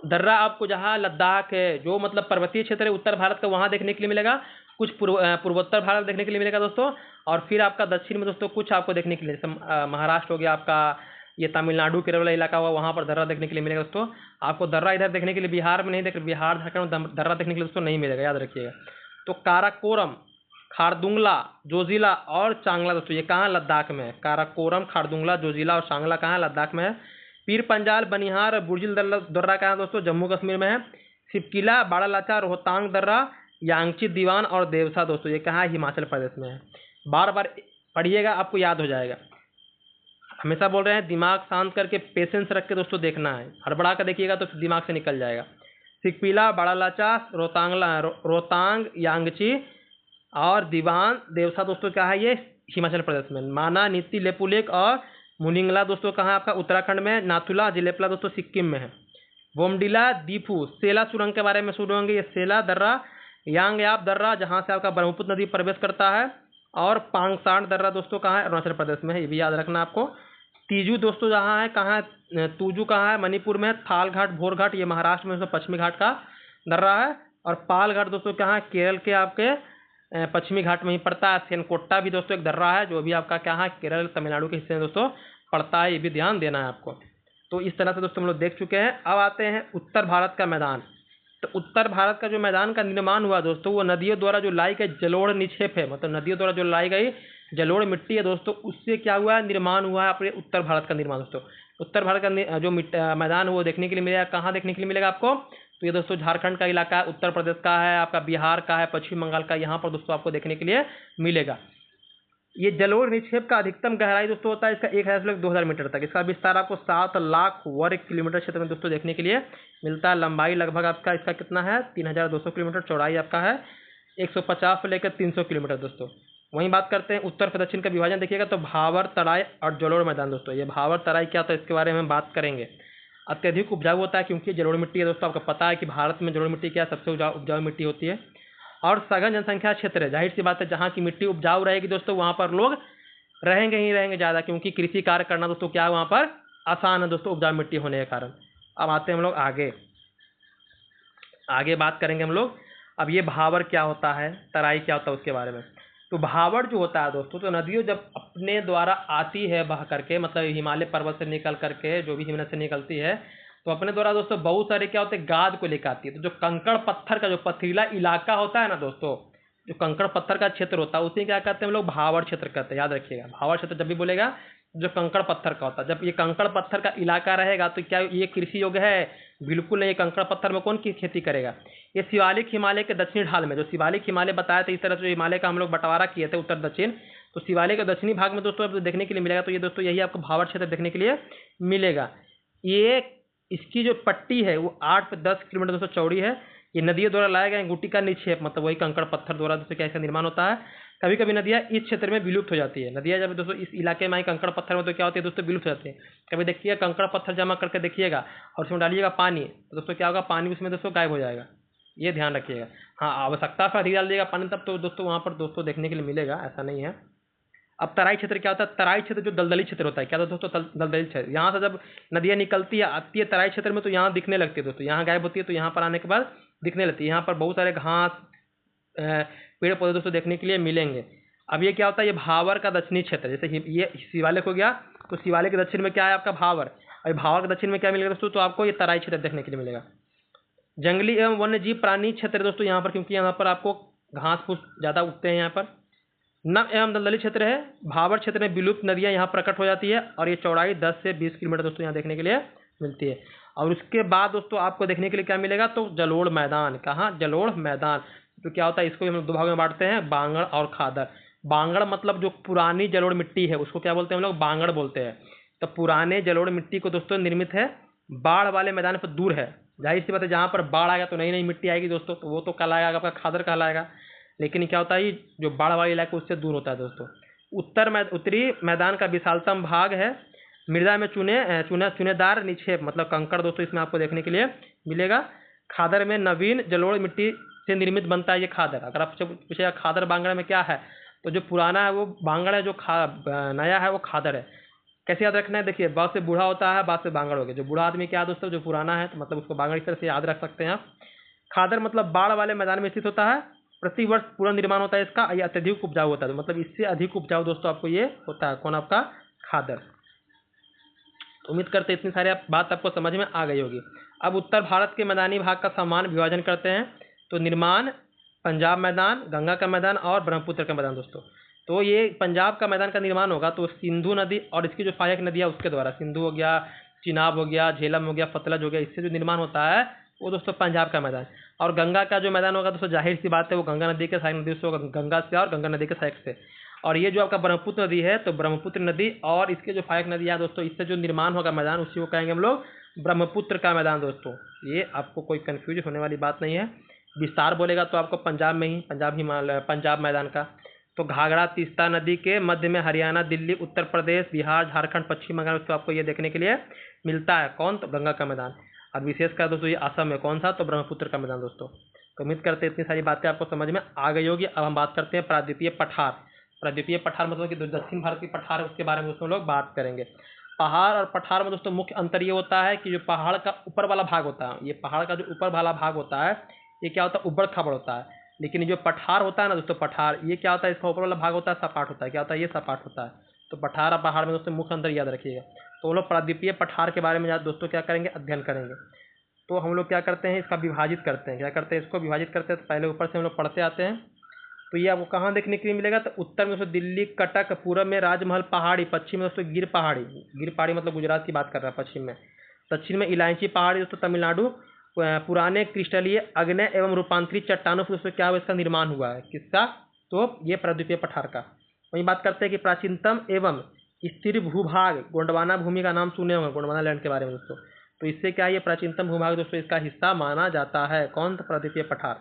दर्रा आपको जहाँ लद्दाख है, जो मतलब पर्वतीय क्षेत्र है उत्तर भारत का, वहाँ देखने के लिए मिलेगा। कुछ पूर्वोत्तर भारत देखने के लिए मिलेगा दोस्तों। और फिर आपका दक्षिण में दोस्तों कुछ आपको देखने के लिए, जैसे महाराष्ट्र हो गया आपका, ये तमिलनाडु केरल वाला इलाका हुआ, वहाँ पर दर्रा देखने के लिए मिलेगा दोस्तों। आपको दर्रा इधर देखने के लिए बिहार में नहीं देख, बिहार झारखंड में दर्रा देखने के लिए दोस्तों नहीं मिलेगा, याद रखिएगा। तो काराकोरम, खारदुंगला, जोजिला और चांगला दोस्तों, ये कहाँ? लद्दाख में है। काराकोरम, खारदुंगला, जोजिला और चांगला कहाँ है? लद्दाख में है। पीर पंजाल, बनिहार, बुर्जिल दर्रा कहाँ है दोस्तों? जम्मू कश्मीर में है। सिपकिला, बाड़ालाचा, रोहतांग दर्रा, यांगची दीवान और देवसा दोस्तों, ये कहाँ है? हिमाचल प्रदेश में है। बार बार पढ़िएगा, आपको याद हो जाएगा। हमेशा बोल रहे हैं दिमाग शांत करके पेशेंस रख के दोस्तों देखना है, हड़बड़ा कर देखिएगा तो दिमाग से निकल जाएगा। सिकपिला, बाड़ालाचा, रोहतांग, यांगची और दीवान, देवसा दोस्तों क्या है? ये हिमाचल प्रदेश में। माना, नीति, लेपुलेख और मुनिंगला दोस्तों कहाँ है? आपका उत्तराखंड में। नाथुला, जिलेपला दोस्तों सिक्किम में है। बोमडिला, दीफू, सेला सुरंग के बारे में सुने होंगे, ये सेला दर्रा, यांगयाप दर्रा जहाँ से आपका ब्रह्मपुत्र नदी प्रवेश करता है, और पांगसांड दर्रा दोस्तों कहाँ है? अरुणाचल प्रदेश में है, ये भी याद रखना आपको। तीजू दोस्तों जहाँ है, कहाँ है? तूजू कहाँ है? मणिपुर में। थाल घाट, भोर घाट, ये महाराष्ट्र में पश्चिमी घाट का दर्रा है। और पाल घाट दोस्तों कहाँ है? केरल के आपके पश्चिमी घाट में ही पड़ता है। सेनकोट्टा भी दोस्तों एक दर्रा है, जो भी आपका क्या है? केरल, तमिलनाडु के हिस्से में दोस्तों पड़ता है, ये भी ध्यान देना है आपको। तो इस तरह से दोस्तों हम लोग देख चुके हैं। अब आते हैं उत्तर भारत का मैदान। तो उत्तर भारत का जो मैदान का निर्माण हुआ दोस्तों, वो नदियों द्वारा जो लाई गई जलोढ़ निक्षेप है, मतलब नदियों द्वारा जो लाई गई जलोढ़ मिट्टी है दोस्तों, उससे क्या हुआ है? निर्माण हुआ है अपने उत्तर भारत का निर्माण दोस्तों। उत्तर भारत का जो मैदान है वो देखने के लिए मिलेगा। कहाँ देखने के लिए मिलेगा आपको? तो ये दोस्तों झारखंड का इलाका है, उत्तर प्रदेश का है, आपका बिहार का है, पश्चिम बंगाल का, यहाँ पर दोस्तों आपको देखने के लिए मिलेगा। ये जलोढ़ निक्षेप का अधिकतम गहराई दोस्तों होता है इसका 1000 मीटर तक। इसका विस्तार आपको 7 लाख वर्ग किलोमीटर क्षेत्र में दोस्तों देखने के लिए मिलता है। लंबाई लगभग आपका इसका कितना है? 3200 किलोमीटर। चौड़ाई आपका है 150 से लेकर 300 किलोमीटर दोस्तों। वहीं बात करते हैं उत्तर से दक्षिण का विभाजन देखिएगा, तो भावर, तराई और जलोढ़ मैदान दोस्तों। ये भावर तराई क्या होता है इसके बारे में बात करेंगे। अत्यधिक उपजाऊ होता है क्योंकि जलोढ़ मिट्टी है दोस्तों। आपको पता है कि भारत में जलोढ़ मिट्टी क्या सबसे उपजाऊ मिट्टी होती है। और सघन जनसंख्या क्षेत्र है, जाहिर सी बात है जहाँ की मिट्टी उपजाऊ रहेगी दोस्तों वहाँ पर लोग रहेंगे ही रहेंगे ज़्यादा, क्योंकि कृषि कार्य करना दोस्तों क्या है वहाँ पर? आसान है दोस्तों, उपजाऊ मिट्टी होने के कारण। अब आते हैं हम लोग आगे बात करेंगे हम लोग। अब ये भावर क्या होता है, तराई क्या होता है उसके बारे में। तो भावर जो होता है दोस्तों, तो नदियों जब अपने द्वारा आती है बह करके, मतलब हिमालय पर्वत से निकल करके, जो भी हिमालय से निकलती है, तो अपने द्वारा दोस्तों बहुत सारे क्या होते हैं? गाद को लेकर आती है। तो जो कंकड़ पत्थर का जो पथरीला इलाका होता है ना दोस्तों, जो कंकड़ पत्थर का क्षेत्र होता है उसे क्या कहते हैं हम लोग? भावर क्षेत्र कहते हैं, याद रखिएगा। भावर क्षेत्र जब भी बोलेगा जो कंकड़ पत्थर का होता है, जब ये कंकड़ पत्थर का इलाका रहेगा तो क्या ये कृषि योग्य है? बिल्कुल नहीं। कंकड़ पत्थर में कौन की खेती करेगा? ये शिवालिक हिमालय के दक्षिणी ढाल में, जो शिवालिक हिमालय बताया था, इस तरह से हिमालय का हम लोग बंटवारा किए थे उत्तर दक्षिण, तो शिवालय के दक्षिणी भाग में दोस्तों देखने के लिए मिलेगा। तो ये दोस्तों यही आपको भावर क्षेत्र देखने के लिए मिलेगा। ये इसकी जो पट्टी है वो 8 से 10 किलोमीटर दोस्तों चौड़ी है। ये नदियों द्वारा लाए गए गुटी का निक्षेप, मतलब वही कंकड़ पत्थर द्वारा दोस्तों क्या इसका निर्माण होता है। कभी कभी नदियाँ इस क्षेत्र में विलुप्त हो जाती है। नदियाँ जब दोस्तों इस इलाके में आई कंकड़ पत्थर में, तो क्या होती है दोस्तों? विलुप्त हो जाती है। कभी देखिएगा कंकड़ पत्थर जमा करके देखिएगा और उसमें डालिएगा पानी, तो दोस्तों क्या होगा? पानी उसमें दोस्तों गायब हो जाएगा, ये ध्यान रखिएगा। हाँ, आवश्यकता पर ही डाल दिएगा पानी, तब तो दोस्तों वहाँ पर दोस्तों देखने के लिए मिलेगा, ऐसा नहीं है। अब तराई क्षेत्र क्या होता है? तराई क्षेत्र जो दलदली क्षेत्र होता है, क्या होता है दोस्तों? दलदली क्षेत्र। यहाँ से जब नदियाँ निकलती है आती है तराई क्षेत्र में, तो यहाँ दिखने लगती है दोस्तों, यहाँ गायब होती है तो यहाँ पर आने के बाद दिखने लगती है। यहाँ पर बहुत सारे घास पेड़ पौधे दोस्तों देखने के लिए मिलेंगे। अब ये क्या होता है? ये भावर का दक्षिणी क्षेत्र, जैसे ये शिवालिक हो गया, तो शिवालिक के दक्षिण में क्या है आपका? भावर। और भावर के दक्षिण में क्या मिलेगा दोस्तों? तो आपको ये तराई क्षेत्र देखने के लिए मिलेगा। जंगली एवं वन्य जीव प्राणी क्षेत्र दोस्तों यहाँ पर, क्योंकि यहाँ पर आपको घास फूस ज़्यादा उगते हैं। यहाँ पर नव एवं दलदली क्षेत्र है। भावर क्षेत्र में विलुप्त नदियाँ यहाँ प्रकट हो जाती है, और ये चौड़ाई 10 से 20 किलोमीटर दोस्तों यहाँ देखने के लिए मिलती है। और उसके बाद दोस्तों आपको देखने के लिए क्या मिलेगा? तो जलोढ़ मैदान। कहाँ? जलोढ़ मैदान। तो क्या होता है? इसको हम लोग दो भाग में बांटते हैं, बांगड़ और खादर। बांगड़ मतलब जो पुरानी जलोढ़ मिट्टी है उसको क्या बोलते हैं हम लोग? बांगड़ बोलते हैं। तो पुराने जलोढ़ मिट्टी को दोस्तों निर्मित है, बाढ़ वाले मैदान पर दूर है। जाहिर सी बात है जहाँ पर बाढ़ आएगा तो नई नई मिट्टी आएगी दोस्तों, तो वो तो कहलाएगा आपका खादर कहलाएगा। लेकिन क्या होता है, जो बाढ़ वाले इलाके उससे दूर होता है दोस्तों। उत्तरी मैदान का विशालतम भाग है। मृदा में चुनेदार निक्षेप, मतलब कंकड़ दोस्तों इसमें आपको देखने के लिए मिलेगा। खादर में नवीन जलोढ़ मिट्टी से निर्मित बनता है ये खादर। अगर आपसे पूछेगा खादर बांगड़ में क्या है, तो जो पुराना है वो बांगड़ है, जो नया है वो खादर है। कैसे याद रखना है, देखिए ब से बूढ़ा होता है, बा से बांगड़ हो गया। जो बूढ़ा आदमी क्या है दोस्तों, जो पुराना है, तो मतलब उसको बांगड़ इस तरह से याद रख सकते हैं आप। खादर मतलब बाढ़ वाले मैदान में स्थित होता है, प्रति वर्ष पूरा निर्माण होता है इसका, ये अत्यधिक उपजाऊ होता है, तो मतलब इससे अधिक उपजाऊ दोस्तों आपको ये होता है। कौन? आपका खादर। तो उम्मीद करते हैं इतनी सारी बात आपको समझ में आ गई होगी। अब उत्तर भारत के मैदानी भाग का समान विभाजन करते हैं। तो निर्माण पंजाब मैदान, गंगा का मैदान और ब्रह्मपुत्र का मैदान दोस्तों। तो ये पंजाब का मैदान का निर्माण होगा तो सिंधु नदी और इसकी जो सहायक नदियाँ उसके द्वारा, सिंधु हो गया, चिनाब हो गया, झेलम हो गया, सतलज हो गया, इससे जो निर्माण होता है वो दोस्तों पंजाब का मैदान। और गंगा का जो मैदान होगा दोस्तों, जाहिर सी बात है वो गंगा नदी के सहायक नदी से होगा, गंगा से और गंगा नदी के सहायक से। और ये जो आपका ब्रह्मपुत्र नदी है, तो ब्रह्मपुत्र नदी और इसके जो सहायक नदी है दोस्तों, इससे जो निर्माण होगा मैदान, उसी को कहेंगे हम लोग ब्रह्मपुत्र का मैदान दोस्तों। ये आपको कोई कन्फ्यूज होने वाली बात नहीं है। विस्तार बोलेगा तो आपको पंजाब में ही, पंजाब मैदान का। तो घाघरा तीस्ता नदी के मध्य में हरियाणा, दिल्ली, उत्तर प्रदेश, बिहार, झारखंड, पश्चिम बंगाल, तो आपको ये देखने के लिए मिलता है। कौन? तो गंगा का मैदान। और विशेषकर दोस्तों ये असम में कौन सा? तो ब्रह्मपुत्र का मैदान दोस्तों। तो उम्मीद करते हैं इतनी सारी बातें आपको समझ में आ गई होगी। अब हम बात करते हैं प्रायद्वीपीय पठार। प्रायद्वीपीय पठार मतलब कि दक्षिण भारत की पठार है, उसके बारे में दोस्तों लोग बात करेंगे। पहाड़ और पठार में दोस्तों मुख्य अंतर ये होता है कि जो पहाड़ का ऊपर वाला भाग होता है, ये पहाड़ का जो ऊपर वाला भाग होता है ये क्या होता है? उबड़ खाबड़ होता है। लेकिन जो पठार होता है ना दोस्तों, पठार ये क्या होता है? इसका ऊपर वाला भाग होता है सपाट होता है। क्या होता है? ये सपाट होता है। तो पठार और पहाड़ में दोस्तों मुख्य अंतर याद रखिएगा। तो हम लोग प्रायद्वीपीय पठार के बारे में दोस्तों क्या करेंगे? अध्ययन करेंगे। तो हम लोग क्या करते हैं? इसका विभाजित करते हैं। क्या करते हैं? इसको विभाजित करते हैं। तो पहले ऊपर से हम लोग पढ़ते आते हैं। तो ये आपको कहाँ देखने के लिए मिलेगा? तो उत्तर में दोस्तों दिल्ली, कटक, पूर्व में राजमहल पहाड़ी, पश्चिम में दोस्तों गिर पहाड़ी। गिर पहाड़ी मतलब गुजरात की बात कर रहा है पश्चिम में। दक्षिण में इलायची पहाड़ी दोस्तों, तमिलनाडु। पुराने क्रिस्टलीय अग्नय एवं रूपांतरित चट्टानों से दोस्तों क्या हुआ? इसका निर्माण हुआ है। किसका? तो ये प्रायद्वीपीय पठार का। वहीं बात करते हैं कि प्राचीनतम एवं स्थिर भूभाग, गोंडवाना भूमि का नाम सुने होंगे, गोंडवाना लैंड के बारे में दोस्तों। तो इससे क्या है? ये प्राचीनतम भूभाग दोस्तों इसका हिस्सा माना जाता है। कौन? तो प्रायद्वीपीय पठार।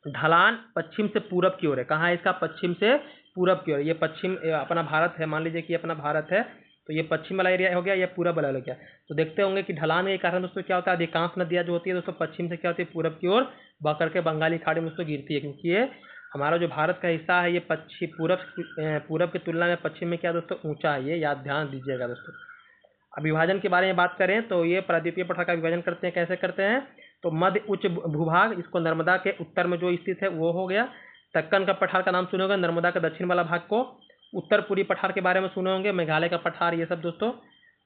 ढलान पश्चिम से पूरब की ओर है। कहाँ है इसका? पश्चिम से पूरब की ओर। ये पश्चिम अपना भारत है, मान लीजिए कि अपना भारत है, तो ये पश्चिम वाला एरिया हो गया, ये पूरब वाला हो गया। तो देखते होंगे कि ढलान के कारण दोस्तों क्या होता है? अधिकांश नदियाँ जो होती है दोस्तों पश्चिम से क्या होती है? पूरब की ओर बह करके बंगाली खाड़ी में दोस्तों गिरती है, क्योंकि ये हमारा जो भारत का हिस्सा है ये पश्चिम पूरब की तुलना में पश्चिम में क्या दोस्तों? ऊंचा है। ये याद ध्यान दीजिएगा दोस्तों। अब विभाजन के बारे में बात करें तो ये प्रायद्वीपीय पठार का विभाजन करते हैं। कैसे करते हैं? तो मध्य उच्च भूभाग, इसको नर्मदा के उत्तर में जो स्थित है वो हो गया। दक्कन का पठार का नाम सुने होंगे, नर्मदा का दक्षिण वाला भाग को। उत्तर पूर्वी पठार के बारे में सुने होंगे, मेघालय का पठार, ये सब दोस्तों।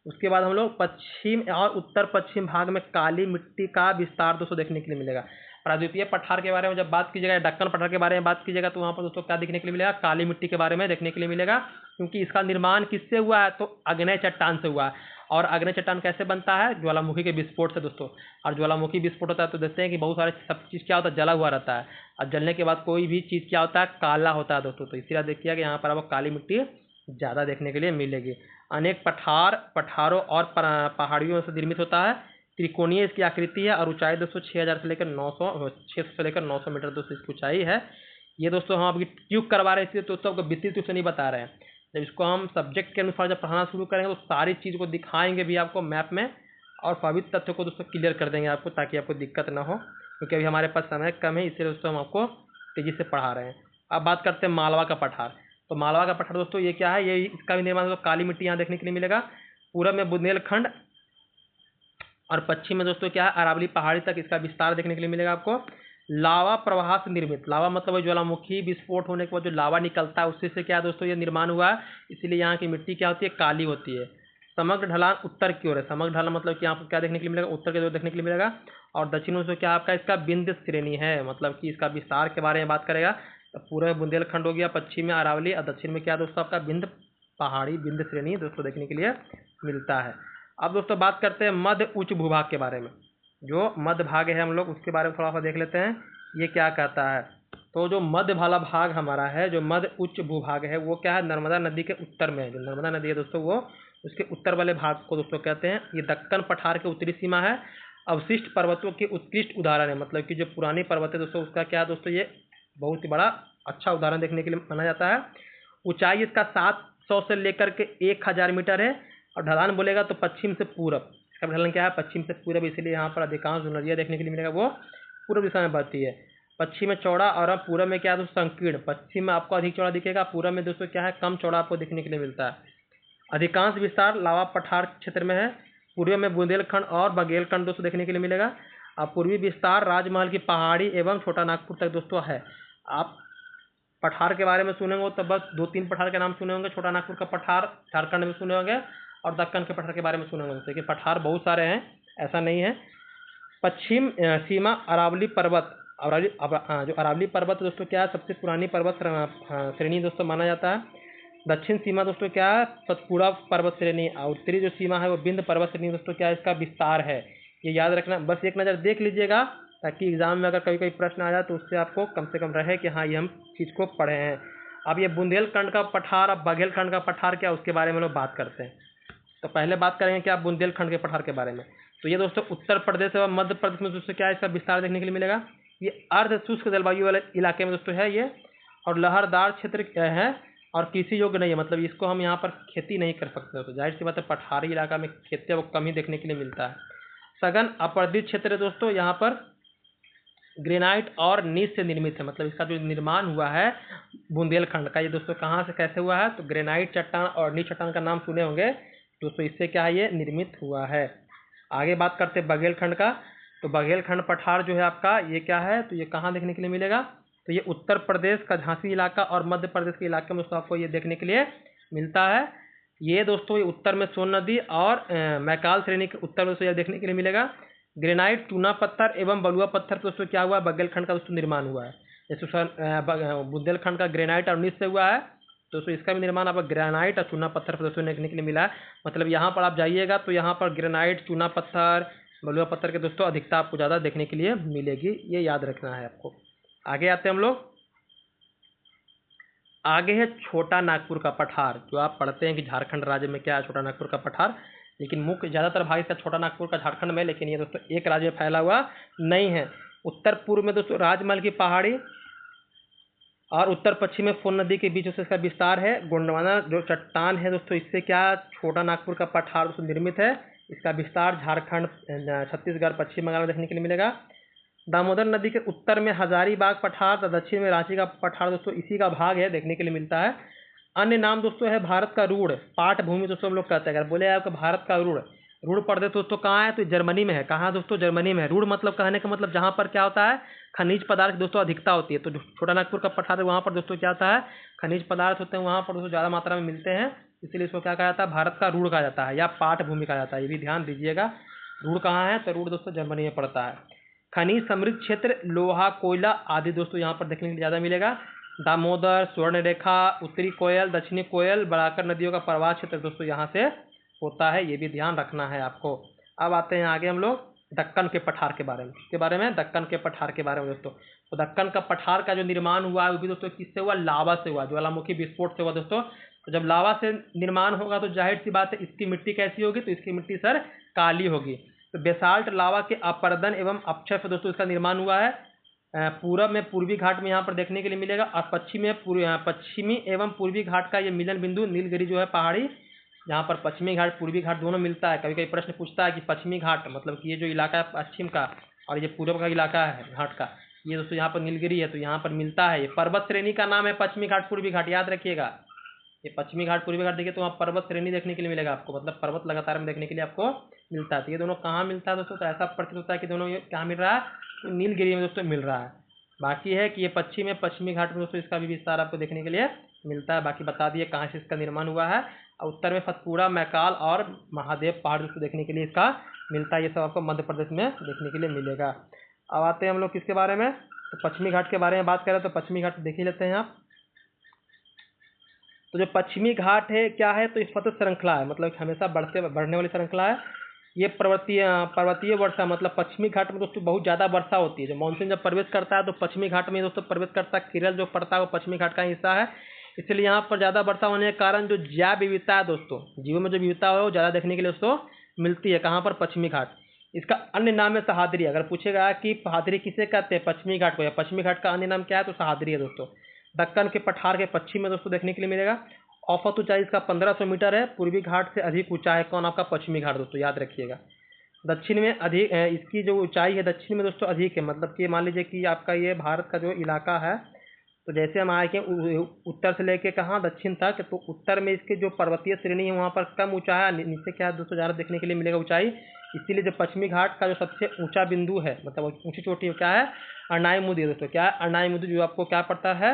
उसके बाद हम लोग पश्चिम और उत्तर पश्चिम भाग में काली मिट्टी का विस्तार दोस्तों देखने के लिए मिलेगा। प्रायद्वीपीय पठार के बारे में जब बात कीजिएगा, दक्कन पठार के बारे में बात कीजिएगा, तो वहाँ पर दोस्तों क्या देखने के लिए मिलेगा? काली मिट्टी के बारे में देखने के लिए मिलेगा, क्योंकि इसका निर्माण किससे हुआ है? तो अग्नय चट्टान से हुआ है। और अग्नि चट्टान कैसे बनता है? ज्वालामुखी के विस्फोट से दोस्तों। और ज्वालामुखी विस्फोट होता है तो देखते हैं कि बहुत सारे सब चीज़ क्या होता है? जला हुआ रहता है। और जलने के बाद कोई भी चीज़ क्या होता है? काला होता है दोस्तों। तो इसीलिए देखिए कि यहाँ पर आपको काली मिट्टी ज़्यादा देखने के लिए मिलेगी। अनेक पठारों और पहाड़ियों से निर्मित होता है। त्रिकोणीय इसकी आकृति है और ऊंचाई दोस्तों 6,000 से लेकर 900 मीटर दोस्तों इसकी ऊंचाई है। ये दोस्तों हम अभी ट्यूब करवा रहे हैं, इसलिए दोस्तों आपको विस्तृत रूप से नहीं बता रहे हैं। जब इसको हम सब्जेक्ट के अनुसार जब पढ़ाना शुरू करेंगे तो सारी चीज़ को दिखाएंगे भी आपको मैप में, और सभी तथ्य को दोस्तों क्लियर कर देंगे आपको, ताकि आपको दिक्कत ना हो, क्योंकि अभी हमारे पास समय कम है, इसलिए दोस्तों हम आपको तेज़ी से पढ़ा रहे हैं। अब बात करते हैं मालवा का पठार। तो मालवा का पठार दोस्तों ये क्या है? ये इसका भी निर्माण दोस्तों काली मिट्टी यहाँ देखने के लिए मिलेगा। पूरब में बुंदेलखंड और पश्चिम में दोस्तों क्या है? अरावली पहाड़ी तक इसका विस्तार देखने के लिए मिलेगा आपको। लावा प्रवाह से निर्मित, लावा मतलब ज्वालामुखी विस्फोट होने के बाद जो लावा निकलता है उससे से क्या है दोस्तों? ये निर्माण हुआ है, इसीलिए यहाँ की मिट्टी क्या होती है? काली होती है। समग्र ढलान उत्तर की ओर है। समग्र ढलान मतलब कि आपको क्या देखने के लिए मिलेगा? उत्तर की ओर देखने के लिए मिलेगा। और दक्षिण में क्या आपका इसका विंध्य श्रेणी है, मतलब कि इसका विस्तार के बारे में बात करेगा तो पूरे बुंदेलखंड हो गया, पश्चिम में अरावली और दक्षिण में क्या दोस्तों? आपका विंध्य पहाड़ी, विंध्य श्रेणी दोस्तों देखने के लिए मिलता है। अब दोस्तों बात करते हैं मध्य उच्च भूभाग के बारे में। जो मध्य भाग है हम लोग उसके बारे में थोड़ा सा देख लेते हैं, ये क्या कहता है। तो जो मध्य वाला भाग हमारा है, जो मध्य उच्च भूभाग है, वो क्या है? नर्मदा नदी के उत्तर में है। जो नर्मदा नदी है दोस्तों वो उसके उत्तर वाले भाग को दोस्तों कहते हैं। ये दक्कन पठार के उत्तरी सीमा है। अवशिष्ट पर्वतों के उत्कृष्ट उदाहरण है, मतलब कि जो पुरानी पर्वत है दोस्तों उसका क्या है दोस्तों? ये बहुत ही बड़ा अच्छा उदाहरण देखने के लिए माना जाता है। ऊंचाई इसका 700 से लेकर के 1000 मीटर है। और ढलान बोलेगा तो पश्चिम से पूरब, इसका ढलान क्या है? पश्चिम से पूरब, इसीलिए यहाँ पर अधिकांश जो नदियाँ देखने के लिए मिलेगा वो पूर्व दिशा में बहती है। पश्चिम में चौड़ा और अब पूरब में क्या है दोस्तों संकीर्ण। पश्चिम में आपको अधिक चौड़ा दिखेगा, पूरब में दोस्तों क्या है कम चौड़ा आपको देखने के लिए मिलता है। अधिकांश विस्तार लावा पठार क्षेत्र में है। पूर्व में बुंदेलखंड और बघेलखंड दोस्तों देखने के लिए मिलेगा। अब पूर्वी विस्तार राजमहल की पहाड़ी एवं छोटा नागपुर तक दोस्तों है। आप पठार के बारे में सुने हो तो बस 2-3 पठार के नाम सुने होंगे। छोटा नागपुर का पठार झारखंड में सुने होंगे और दक्कन के पठार के बारे में सुने होंगे। देखिए पठार बहुत सारे हैं, ऐसा नहीं है। पश्चिम सीमा अरावली पर्वत, जो अरावली पर्वत दोस्तों क्या है सबसे पुरानी पर्वत श्रेणी दोस्तों माना जाता है। दक्षिण सीमा दोस्तों क्या है सतपुड़ा पर्वत श्रेणी, और उत्तरी जो सीमा है वो विंध्य पर्वत श्रेणी दोस्तों क्या है इसका विस्तार है। ये याद रखना, बस एक नज़र देख लीजिएगा ताकि एग्जाम में अगर कभी कोई प्रश्न आ जाए तो उससे आपको कम से कम रहे कि हाँ ये हम चीज़ को पढ़े हैं। अब ये बुंदेलखंड का पठार, अब बघेलखंड का पठार क्या उसके बारे में लोग बात करते हैं। तो पहले बात करेंगे क्या बुंदेलखंड के पठार के बारे में। तो ये दोस्तों उत्तर प्रदेश एवं मध्य प्रदेश में दोस्तों क्या है इसका विस्तार देखने के लिए मिलेगा। ये अर्ध शुष्क जलवायु वाले इलाके में दोस्तों है ये, और लहरदार क्षेत्र है और कृषि योग्य नहीं है, मतलब इसको हम यहाँ पर खेती नहीं कर सकते। तो जाहिर सी बात है पठारी इलाका में खेती वो कम ही देखने के लिए मिलता है। सघन अपर्दित क्षेत्र है दोस्तों, यहाँ पर ग्रेनाइट और नीच से निर्मित है, मतलब इसका जो निर्माण हुआ है बुंदेलखंड का, ये दोस्तों कहाँ से कैसे हुआ है तो ग्रेनाइट चट्टान और नीच चट्टान का नाम सुने होंगे दोस्तों, इससे क्या है ये निर्मित हुआ है। आगे बात करते हैं बघेलखंड का। तो बघेलखंड पठार जो है आपका ये क्या है तो ये कहाँ देखने के लिए मिलेगा तो ये उत्तर प्रदेश का झांसी इलाका और मध्य प्रदेश के इलाके में दोस्तों आपको ये देखने के लिए मिलता है। ये दोस्तों ये उत्तर में सोन नदी और मैकाल श्रेणी के उत्तर में दोस्तों ये देखने के लिए मिलेगा। ग्रेनाइट, चूना पत्थर एवं बलुआ पत्थर दोस्तों क्या हुआ बघेलखंड का दोस्तों निर्माण हुआ है। जैसे बुंदेलखंड का ग्रेनाइट और नीच से हुआ है दोस्तों, इसका भी निर्माण आपको ग्रेनाइट और चूना पत्थर पर दोस्तों देखने के लिए मिला है। मतलब यहाँ पर आप जाइएगा तो यहाँ पर ग्रेनाइट, चूना पत्थर, बलुआ पत्थर के दोस्तों अधिकता आपको ज़्यादा देखने के लिए मिलेगी, ये याद रखना है आपको। आगे आते हैं हम लोग, आगे है छोटा नागपुर का पठार। जो आप पढ़ते हैं कि झारखंड राज्य में क्या है छोटा नागपुर का पठार, लेकिन मुख्य ज़्यादातर भाग इसका छोटा नागपुर का झारखंड में, लेकिन ये दोस्तों एक राज्य में फैला हुआ नहीं है। उत्तर पूर्व में दोस्तों राजमहल की पहाड़ी और उत्तर पश्चिम में फोन नदी के बीच से इसका विस्तार है। गोंडवाना जो चट्टान है दोस्तों इससे क्या छोटा नागपुर का पठार दोस्तों निर्मित है। इसका विस्तार झारखंड, छत्तीसगढ़, पश्चिम बंगाल में देखने के लिए मिलेगा। दामोदर नदी के उत्तर में हजारीबाग पठार तो दक्षिण में रांची का पठार दोस्तों इसी का भाग है, देखने के लिए मिलता है। अन्य नाम दोस्तों है भारत का रूढ़ पाठ भूमि दोस्तों हम लोग कहते हैं। अगर बोले आपको भारत का रूढ़ प्रदेश दोस्तों कहाँ है तो जर्मनी में है। कहाँ दोस्तों जर्मनी में है। रूढ़ मतलब कहने का मतलब जहाँ पर क्या होता है खनिज पदार्थ दोस्तों अधिकता होती है। तो छोटा नागपुर का पठार है वहाँ पर दोस्तों क्या होता है खनिज पदार्थ होते हैं, वहाँ पर दोस्तों ज़्यादा मात्रा में मिलते हैं, इसलिए इसको क्या कहा जाता है भारत का रूढ़ कहा जाता है या पाठ भूमि कहा जाता है। ये भी ध्यान दीजिएगा। रूढ़ कहाँ है तो रूढ़ दोस्तों जर्मनी में पड़ता है। खनिज समृद्ध क्षेत्र, लोहा, कोयला आदि दोस्तों यहाँ पर देखने के लिए ज़्यादा मिलेगा। दामोदर, स्वर्णरेखा, उत्तरी कोयल, दक्षिणी कोयल, बराकर नदियों का प्रवाह क्षेत्र दोस्तों यहाँ से होता है, ये भी ध्यान रखना है आपको। अब आते हैं आगे हम लोग दक्कन के पठार के बारे में। किसके बारे में दक्कन के पठार के बारे में दोस्तों। तो दक्कन का पठार का जो निर्माण हुआ है वो भी दोस्तों किससे हुआ लावा से हुआ, ज्वालामुखी विस्फोट से हुआ दोस्तों। तो जब लावा से निर्माण होगा तो जाहिर सी बात है इसकी मिट्टी कैसी होगी तो इसकी मिट्टी सर काली होगी। तो बेसाल्ट लावा के अपर्दन एवं अपक्षय से दोस्तों इसका निर्माण हुआ है। पूरब में पूर्वी घाट में यहाँ पर देखने के लिए मिलेगा और पश्चिमी एवं पूर्वी घाट का ये मिलन बिंदु नीलगिरी जो है पहाड़ी, यहाँ पर पश्चिमी घाट पूर्वी घाट दोनों मिलता है। कभी कभी प्रश्न पूछता है कि पश्चिमी घाट मतलब कि ये जो इलाका है पश्चिम का और ये पूर्व का इलाका है घाट का, ये दोस्तों यहाँ पर नीलगिरी है तो यहाँ पर मिलता है। ये पर्वत श्रेणी का नाम है पश्चिमी घाट पूर्वी घाट, याद रखिएगा। ये पश्चिमी घाट पूर्वी घाट देखिए तो वहाँ पर्वत श्रेणी देखने के लिए मिलेगा आपको, मतलब पर्वत लगातार में देखने के लिए आपको मिलता है। तो ये दोनों कहाँ मिलता है दोस्तों तो ऐसा प्रतीत होता है कि दोनों ये कहाँ मिल रहा है तो नीलगिरी में दोस्तों मिल रहा है। बाकी है कि ये पश्चिमी घाट में दोस्तों इसका भी विस्तार आपको देखने के लिए मिलता है। बाकी बता दिए कहाँ से इसका निर्माण हुआ है। और उत्तर में सतपुड़ा, मैकाल और महादेव पहाड़ दोस्तों देखने के लिए इसका मिलता है। ये सब आपको मध्य प्रदेश में देखने के लिए मिलेगा। अब आते हैं हम लोग किसके बारे में तो पश्चिमी घाट के बारे में बात करें तो पश्चिमी घाट देख ही लेते हैं आप। तो जो पश्चिमी घाट है क्या है तो सतत श्रृंखला है, मतलब हमेशा बढ़ने वाली श्रृंखला है। ये पर्वतीय वर्षा, मतलब पश्चिमी घाट में दोस्तों बहुत ज़्यादा वर्षा होती है। जब मानसून जब प्रवेश करता है तो पश्चिमी घाट में दोस्तों प्रवेश करता है। केरल जो पड़ता है वो पश्चिमी घाट का हिस्सा है, इसलिए यहाँ पर ज़्यादा वर्षा होने के कारण जो जैव विविधता है दोस्तों, जीवों में जो विविधता है वो ज़्यादा देखने के लिए दोस्तों मिलती है। कहाँ पर पश्चिमी घाट। इसका अन्य नाम है सहाद्री। अगर पूछेगा कि सहाद्री किसे कहते हैं पश्चिमी घाट को, या पश्चिमी घाट का अन्य नाम क्या है तो सहाद्री है दोस्तों। दक्कन के पठार के पश्चिम में दोस्तों देखने के लिए मिलेगा। औसत ऊंचाई इसका 1500 मीटर है। पूर्वी घाट से अधिक ऊंचा है कौन आपका पश्चिमी घाट दोस्तों, याद रखिएगा। दक्षिण में अधिक इसकी जो ऊंचाई है दक्षिण में दोस्तों अधिक है, मतलब कि मान लीजिए कि आपका ये भारत का जो इलाका है, तो जैसे हम आए के उत्तर से लेके कहाँ दक्षिण तक, तो उत्तर में इसके जो पर्वतीय श्रेणी है वहाँ पर कम ऊंचा है, नीचे क्या है दोस्तों ज़्यादा देखने के लिए मिलेगा ऊंचाई। इसीलिए जो पश्चिमी घाट का जो सबसे ऊंचा बिंदु है, मतलब ऊंची चोटी क्या है, अर्नाई दोस्तों। क्या है अर्नाई जो आपको क्या पड़ता है,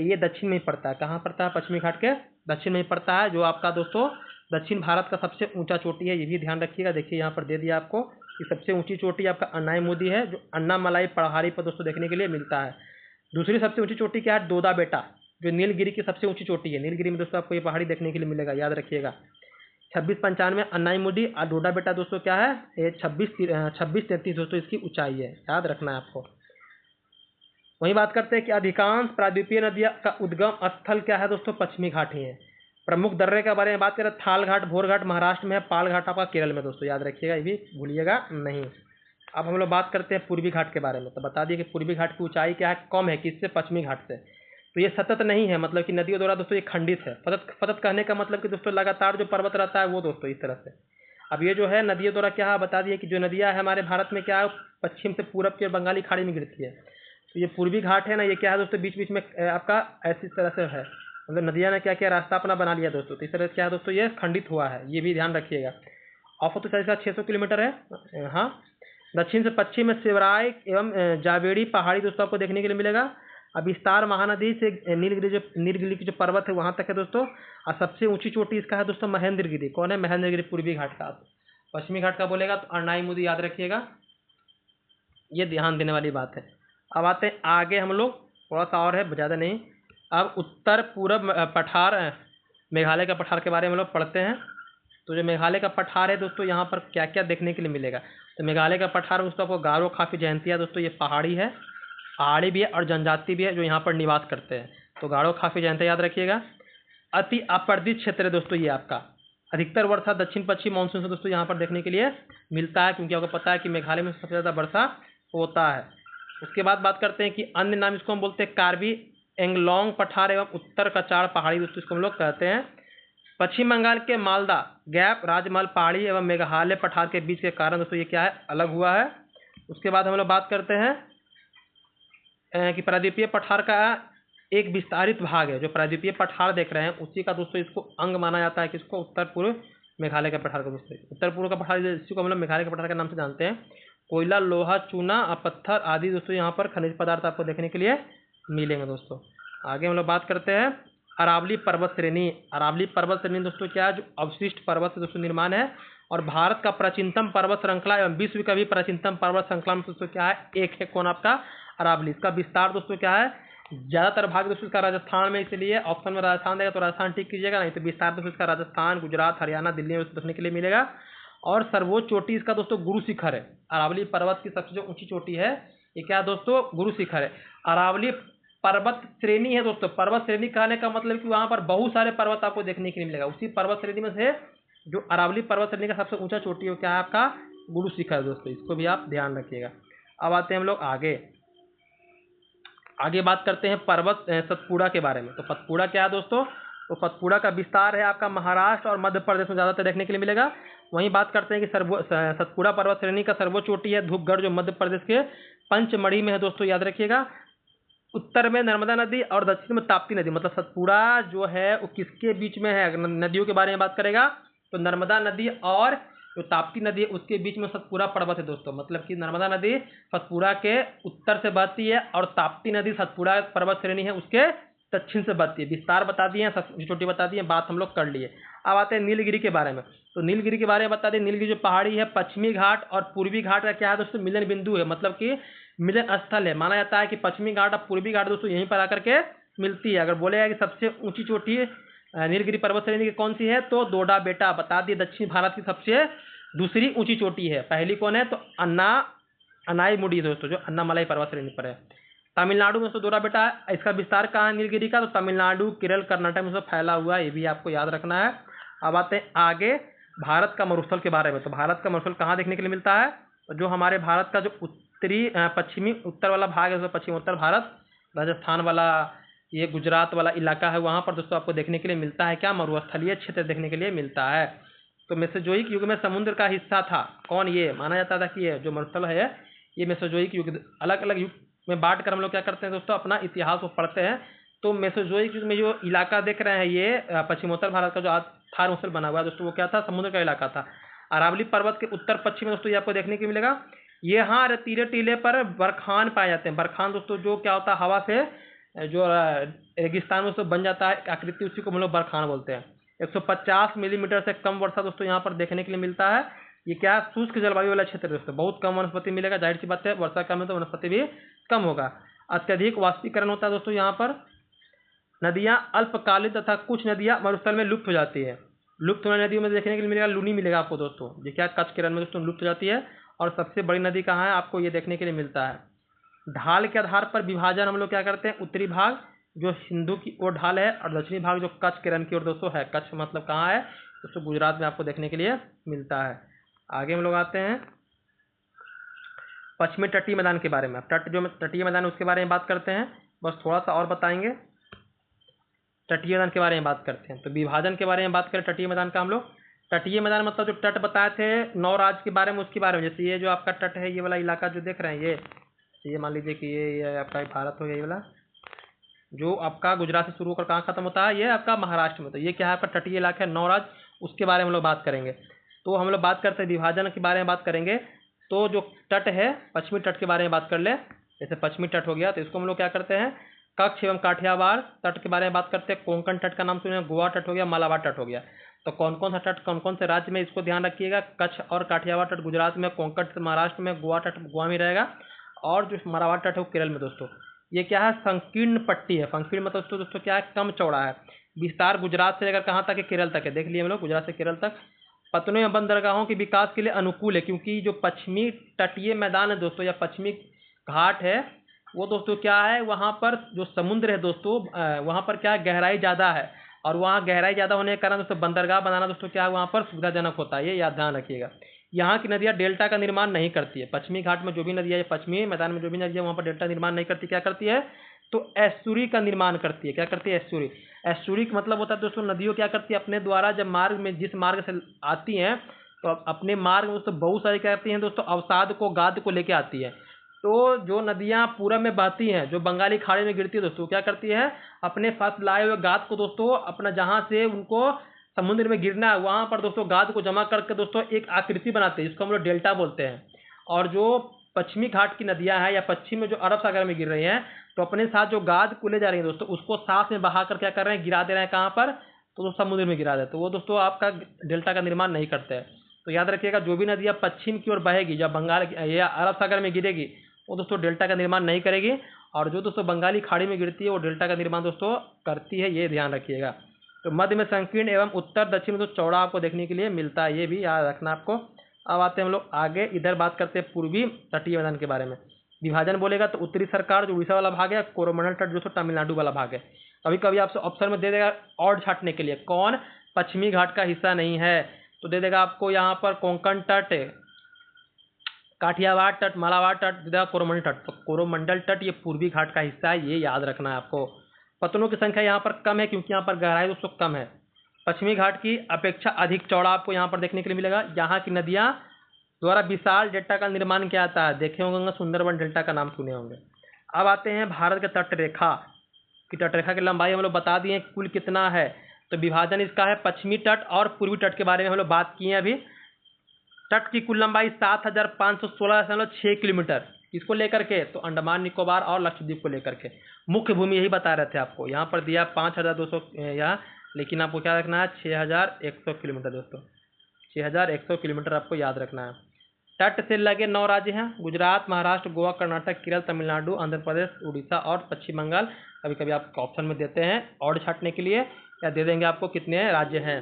ये दक्षिण में ही पड़ता है। कहाँ पड़ता है, पश्चिमी घाट के दक्षिण में ही पड़ता है, जो आपका दोस्तों दक्षिण भारत का सबसे ऊंचा चोटी है। ये भी ध्यान रखिएगा, देखिए यहाँ पर दे दिया आपको कि सबसे ऊंची चोटी आपका अन्नाई है, जो अन्नामलाई पहाड़ी पर दोस्तों देखने के लिए मिलता है। दूसरी सबसे ऊंची चोटी क्या है, दोदा बेटा, जो नीलगिरी की सबसे ऊंची चोटी है। नीलगिरी में दोस्तों आपको ये पहाड़ी देखने के लिए मिलेगा, याद रखिएगा। 2695 अन्नाई और डोडा बेटा दोस्तों क्या है, ये 2633 दोस्तों इसकी ऊंचाई है, याद रखना है आपको। वहीं बात करते हैं कि अधिकांश प्रायद्वीपीय नदियां का उद्गम स्थल क्या है दोस्तों, पश्चिमी घाट ही है। प्रमुख दर्रे के बारे में बात करें, थाल घाट भोर घाट महाराष्ट्र में है, पाल घाट आपका केरल में दोस्तों, याद रखिएगा, ये भी भूलिएगा नहीं। अब हम लोग बात करते हैं पूर्वी घाट के बारे में। तो बता दिए कि पूर्वी घाट की ऊंचाई क्या है, कम है किससे, पश्चिमी घाट से। तो ये सतत नहीं है, मतलब कि नदियों द्वारा दोस्तों ये खंडित है। सतत कहने का मतलब कि दोस्तों लगातार जो पर्वत रहता है वो दोस्तों इस तरह से। अब ये जो है नदियों द्वारा क्या है, बता दिए कि जो नदियाँ है हमारे भारत में क्या है, पश्चिम से पूरब के बंगाली खाड़ी में गिरती है। तो ये पूर्वी घाट है ना, ये क्या है दोस्तों, बीच बीच में आपका ऐसी तरह से है, मतलब नदियाँ ने क्या किया, रास्ता अपना बना लिया दोस्तों। तो इस तरह से क्या है दोस्तों, ये खंडित हुआ है, ये भी ध्यान रखिएगा। औसत ऊंचाई का 600 किलोमीटर है। हाँ, दक्षिण से पश्चिम में शिवराय एवं जावेड़ी पहाड़ी दोस्तों आपको देखने के लिए मिलेगा। अब विस्तार महानदी से नीलगिरी की जो पर्वत है वहाँ तक है दोस्तों। और सबसे ऊंची चोटी इसका है दोस्तों महेंद्रगिरी। कौन है, महेंद्रगिरी पूर्वी घाट का। पश्चिमी घाट का बोलेगा तो अर्नाई याद रखिएगा, ये ध्यान देने वाली बात है। अब आते हैं आगे हम लोग, थोड़ा सा और है, ज़्यादा नहीं। अब उत्तर पूरब पठार मेघालय का पठार के बारे में हम लोग पढ़ते हैं। तो जो मेघालय का पठार है दोस्तों, यहाँ पर क्या क्या देखने के लिए मिलेगा। तो मेघालय का पठार दोस्तों आपको गारो खासी जयंतिया दोस्तों, ये पहाड़ी है, पहाड़ी भी है और जनजाति भी है जो यहाँ पर निवास करते हैं। तो गारो खासी जयंतिया याद रखिएगा। अति अपर्दित क्षेत्र है दोस्तों ये आपका। अधिकतर वर्षा दक्षिण पश्चिम मानसून से दोस्तों यहाँ पर देखने के लिए मिलता है, क्योंकि आपको पता है कि मेघालय में सबसे ज़्यादा वर्षा होता है। उसके बाद बात करते हैं कि अन्य नाम इसको हम बोलते हैं कार्बी एंगलोंग पठार एवं उत्तर कचाड़ पहाड़ी दोस्तों इसको हम लोग कहते हैं। पश्चिम बंगाल के मालदा गैप राजमहल पहाड़ी एवं मेघालय पठार के बीच के कारण दोस्तों ये क्या है, अलग हुआ है। उसके बाद हम लोग बात करते हैं कि प्रायद्वीपीय पठार का एक विस्तारित भाग है। जो प्रायद्वीपीय पठार देख रहे हैं उसी का दोस्तों इसको अंग माना जाता है, किसको, उत्तर पूर्व मेघालय का पठार का दोस्तों। उत्तर पूर्व का पठार इसी को हम लोग मेघालय के पठार के नाम से जानते हैं। कोयला, लोहा, चूना, पत्थर आदि दोस्तों यहाँ पर खनिज पदार्थ आपको देखने के लिए मिलेंगे दोस्तों। आगे हम लोग बात करते हैं अरावली पर्वत श्रेणी। अरावली पर्वत श्रेणी दोस्तों क्या है, जो अवशिष्ट पर्वत से दोस्तों निर्माण है और भारत का प्राचीनतम पर्वत श्रृंखला एवं विश्व का भी प्राचीनतम पर्वत श्रृंखला में दोस्तों क्या है, एक है। कौन, आपका अरावली। इसका विस्तार दोस्तों क्या है, ज़्यादातर भाग दोस्तों इसका राजस्थान में, इसलिए ऑप्शन में राजस्थान देगा तो राजस्थान टिक कीजिएगा, नहीं तो विस्तार दोस्तों इसका राजस्थान, गुजरात, हरियाणा, दिल्ली में देखने के लिए मिलेगा। और सर्वोच्च चोटी इसका दोस्तों गुरु शिखर है। अरावली पर्वत की सबसे जो ऊंची चोटी है ये क्या दोस्तों, गुरु शिखर है। अरावली पर्वत श्रेणी है दोस्तों। पर्वत श्रेणी कहने का मतलब कि वहाँ पर बहुत सारे पर्वत आपको देखने के लिए मिलेगा। उसी पर्वत श्रेणी में से जो अरावली पर्वत श्रेणी का सबसे ऊंचा चोटी है क्या है, आपका गुरु शिखर दोस्तों। इसको भी आप ध्यान रखिएगा। अब आते हैं हम लोग आगे बात करते हैं पर्वत सतपुड़ा के बारे में। तो सतपुड़ा क्या है दोस्तों, तो सतपुड़ा का विस्तार है आपका महाराष्ट्र और मध्य प्रदेश में ज़्यादातर देखने के लिए मिलेगा। वहीं बात करते हैं कि सतपुड़ा पर्वत श्रेणी का सर्वोच्च चोटी है धूपगढ़, जो मध्य प्रदेश के पंचमढ़ी में है दोस्तों, याद रखिएगा। उत्तर में नर्मदा नदी और दक्षिण में ताप्ती नदी। मतलब सतपुड़ा जो है वो किसके बीच में है, अगर नदियों के बारे में बात करेगा तो नर्मदा नदी और जो ताप्ती नदी है उसके बीच में सतपुड़ा पर्वत है दोस्तों। मतलब कि नर्मदा नदी सतपुड़ा के उत्तर से बहती है और ताप्ती नदी सतपुड़ा पर्वत श्रेणी है उसके दक्षिण से बहती है। विस्तार बता दिए, छोटी बता दिए, बात हम लोग कर लिए। अब आते हैं नीलगिरी के बारे में। तो नीलगिरी के बारे में बता दें, नीलगिरी जो पहाड़ी है पश्चिमी घाट और पूर्वी घाट का क्या है दोस्तों, मिलन बिंदु है, मतलब कि मिलन स्थल है। माना जाता है कि पश्चिमी घाट और पूर्वी घाट दोस्तों यहीं पर आकर के मिलती है। अगर बोलेगा कि सबसे ऊंची चोटी नीलगिरी पर्वत श्रेणी की कौन सी है, तो डोडा बेटा। बता दिए दक्षिण भारत की सबसे दूसरी ऊंची चोटी है। पहली कौन है, तो अन्नाई दोस्तों, जो अन्नामलाई पर्वत श्रेणी पर है। तमिलनाडु में तो डोडा बेटा है। इसका विस्तार कहाँ है नीलगिरी का, तो तमिलनाडु, केरल, कर्नाटक में फैला हुआ है, ये भी आपको याद रखना है। अब आते हैं आगे भारत का मरुस्थल के बारे में। तो भारत का मरुस्थल कहाँ देखने के लिए मिलता है, जो हमारे भारत का जो उत्तरी पश्चिमी उत्तर वाला भाग है, पश्चिम उत्तर भारत, राजस्थान वाला, ये गुजरात वाला इलाका है, वहाँ पर दोस्तों आपको देखने के लिए मिलता है क्या, मरुस्थलीय क्षेत्र देखने के लिए मिलता है। तो मेसोजोइक युग में समुद्र का हिस्सा था। कौन? ये माना जाता था कि ये जो मरुस्थल है ये मेसोजोइक युग। अलग अलग युग में बांट कर हम लोग क्या करते हैं दोस्तों, अपना इतिहास को पढ़ते हैं। तो मेसोजोइक युग में जो इलाका देख रहे हैं ये पश्चिमोत्तर भारत का जो आज थार मसल बना हुआ है दोस्तों, वो क्या था? समुद्र का इलाका था। अरावली पर्वत के उत्तर पश्चिम में दोस्तों ये आपको देखने को मिलेगा। ये यहाँ रेतीले टीले पर बरखान पाए जाते हैं। बरखान दोस्तों जो क्या होता है, हवा से जो रेगिस्तान में दोस्तों बन जाता है आकृति, उसी को हम लोग बरखान बोलते हैं। 150 मिलीमीटर से कम वर्षा दोस्तों यहाँ पर देखने के लिए मिलता है। ये क्या? शुष्क जलवायु वाला क्षेत्र दोस्तों, बहुत कम वनस्पति मिलेगा। जाहिर सी बात है, वर्षा कम है तो वनस्पति भी कम होगा। अत्यधिक वाष्पीकरण होता है दोस्तों यहाँ पर। नदियाँ अल्पकालिक तथा कुछ नदियाँ मरुस्थल में लुप्त हो जाती है। लुप्त होने नदियों में देखने के लिए मिलेगा लूनी मिलेगा आपको दोस्तों, ये क्या? कच्छ के रण में दोस्तों लुप्त हो जाती है। और सबसे बड़ी नदी कहाँ है? आपको ये देखने के लिए मिलता है। ढाल के आधार पर विभाजन हम लोग क्या करते हैं, उत्तरी भाग जो सिंधु की ओर ढाल है और दक्षिणी भाग जो कच्छ के रण की ओर दोस्तों है। कच्छ मतलब कहाँ है दोस्तों? गुजरात में आपको देखने के लिए मिलता है। आगे हम लोग आते हैं पश्चिमी तटीय मैदान के बारे में। तट जो तटीय मैदान है उसके बारे में बात करते हैं, बस थोड़ा सा और बताएंगे। तटीय मैदान के बारे में बात करते हैं, तो विभाजन के बारे में बात करें तटीय मैदान का हम लोग। तटीय मैदान मतलब जो तट बताए थे 9 राज्य के बारे में, उसके बारे में। जैसे ये जो आपका तट है, ये वाला इलाका जो देख रहे हैं, ये मान लीजिए कि ये आपका भारत हो गया। ये वाला जो आपका गुजरात से शुरू होकर कहाँ खत्म होता है, ये आपका महाराष्ट्र में। तो ये क्या है? आपका तटीय इलाका है, 9 राज्य, उसके बारे में हम लोग बात करेंगे। तो हम लोग बात करते हैं विभाजन के बारे में बात करेंगे। तो जो तट है, पश्चिमी तट के बारे में बात कर ले। जैसे पश्चिमी तट हो गया तो इसको हम लोग क्या करते हैं, कच्छ एवं काठियावाड़ तट के बारे में बात करते हैं। कोंकण तट का नाम सुने, गोवा तट हो गया, मालाबार तट हो गया। तो कौन कौन सा तट कौन कौन से राज्य में, इसको ध्यान रखिएगा। कच्छ और काठियावाड़ तट गुजरात में, कोंकण तट महाराष्ट्र में, गोवा तट गोवा में रहेगा, और जो मालाबार तट है वो केरल में दोस्तों। ये क्या है? संकीर्ण पट्टी है। संकीर्ण मतलब दोस्तों क्या है? कम चौड़ा है। विस्तार गुजरात से लेकर कहाँ तक है? केरल तक है। देख लिए हम लोग, गुजरात से केरल तक। पतनों या बंदरगाहों के विकास के लिए अनुकूल है, क्योंकि जो पश्चिमी तटीय मैदान है दोस्तों या पश्चिमी घाट है वो दोस्तों क्या है, वहाँ पर जो समुद्र है दोस्तों, वहाँ पर क्या है? गहराई ज़्यादा है। और वहाँ गहराई ज़्यादा होने के कारण दोस्तों बंदरगाह बनाना दोस्तों क्या है, वहाँ पर सुविधाजनक होता है। ये याद ध्यान रखिएगा। यहाँ की नदियाँ डेल्टा का निर्माण नहीं करती है। पश्चिमी घाट में जो भी नदियाँ, पश्चिमी मैदान में जो भी नदियाँ, वहाँ पर डेल्टा निर्माण नहीं करती। क्या करती है? तो एस्चुरी का निर्माण करती है। क्या करती है? एस्चुरी। एस्चुरी का मतलब होता है दोस्तों, नदियों क्या करती है, अपने द्वारा जब मार्ग में जिस मार्ग से आती हैं तो अपने मार्ग में दोस्तों बहुत सारी क्या करती हैं दोस्तों, अवसाद को, गाद को लेके आती है। तो जो नदियाँ पूरब में बहती हैं, जो बंगाली खाड़ी में गिरती है दोस्तों, क्या करती है, अपने साथ लाए हुए गाद को दोस्तों, अपना जहाँ से उनको समुद्र में गिरना है वहाँ पर दोस्तों गाद को जमा करके दोस्तों एक आकृति बनाते हैं, जिसको हम लोग डेल्टा बोलते हैं। और जो पश्चिमी घाट की नदियाँ हैं या पश्चिम में जो अरब सागर में गिर रही हैं, तो अपने साथ जो गाद को ले जा रही हैं दोस्तों, उसको साथ में बहा कर क्या कर रहे हैं, गिरा दे रहे हैं। कहाँ पर? तो समुद्र में गिरा दे, तो वो दोस्तों आपका डेल्टा का निर्माण नहीं करते हैं। तो याद रखिएगा, जो भी नदियाँ पश्चिम की ओर बहेगी, जब बंगाल या अरब सागर में गिरेगी, वो दोस्तों डेल्टा का निर्माण नहीं करेगी। और जो दोस्तों बंगाली खाड़ी में गिरती है वो डेल्टा का निर्माण दोस्तों करती है, ये ध्यान रखिएगा। तो मध्य में संकीर्ण एवं उत्तर दक्षिण में तो चौड़ा आपको देखने के लिए मिलता है, ये भी याद रखना आपको। अब आते हैं हम लोग आगे, इधर बात करते हैं पूर्वी तटीय मैदान के बारे में। विभाजन बोलेगा तो उत्तरी सरकार जो उड़ीसा वाला भाग है, कोरोमंडल तट जो तमिलनाडु वाला भाग है। कभी कभी आपसे ऑप्शन में दे देगा और छाटने के लिए, कौन पश्चिमी घाट का हिस्सा नहीं है, तो दे देगा आपको यहाँ पर कोंकण तट, काठियावाड़ तट, मालाबार तट, कोरोमंडल तट। तो कोरोमंडल तट ये पूर्वी घाट का हिस्सा है, ये याद रखना है आपको। पतनों की संख्या यहाँ पर कम है क्योंकि यहाँ पर गहराई दोस्तों कम है। पश्चिमी घाट की अपेक्षा अधिक चौड़ा आपको यहाँ पर देखने के लिए मिलेगा। यहाँ की नदियाँ द्वारा विशाल डेल्टा का निर्माण किया जाता है। देखे होंगे सुंदरबन डेल्टा का नाम सुने होंगे। अब आते हैं भारत के तटरेखा की। तटरेखा की लंबाई हम लोग बता दिए कुल कितना है। तो विभाजन इसका है पश्चिमी तट और पूर्वी तट के बारे में हम लोग बात किए हैं अभी। तट की कुल लंबाई 7516.6 किलोमीटर, इसको लेकर के तो अंडमान निकोबार और लक्षद्वीप को लेकर के। मुख्य भूमि यही बता रहे थे आपको, यहाँ पर दिया 5200 यहाँ, लेकिन आपको क्या रखना है 6100 किलोमीटर दोस्तों, 6100 किलोमीटर आपको याद रखना है। तट से लगे 9 राज्य हैं, गुजरात, महाराष्ट्र, गोवा, कर्नाटक, केरल, तमिलनाडु, आंध्र प्रदेश, उड़ीसा और पश्चिम बंगाल। कभी कभी आपको ऑप्शन में देते हैं और छाटने के लिए, या दे देंगे आपको कितने राज्य हैं।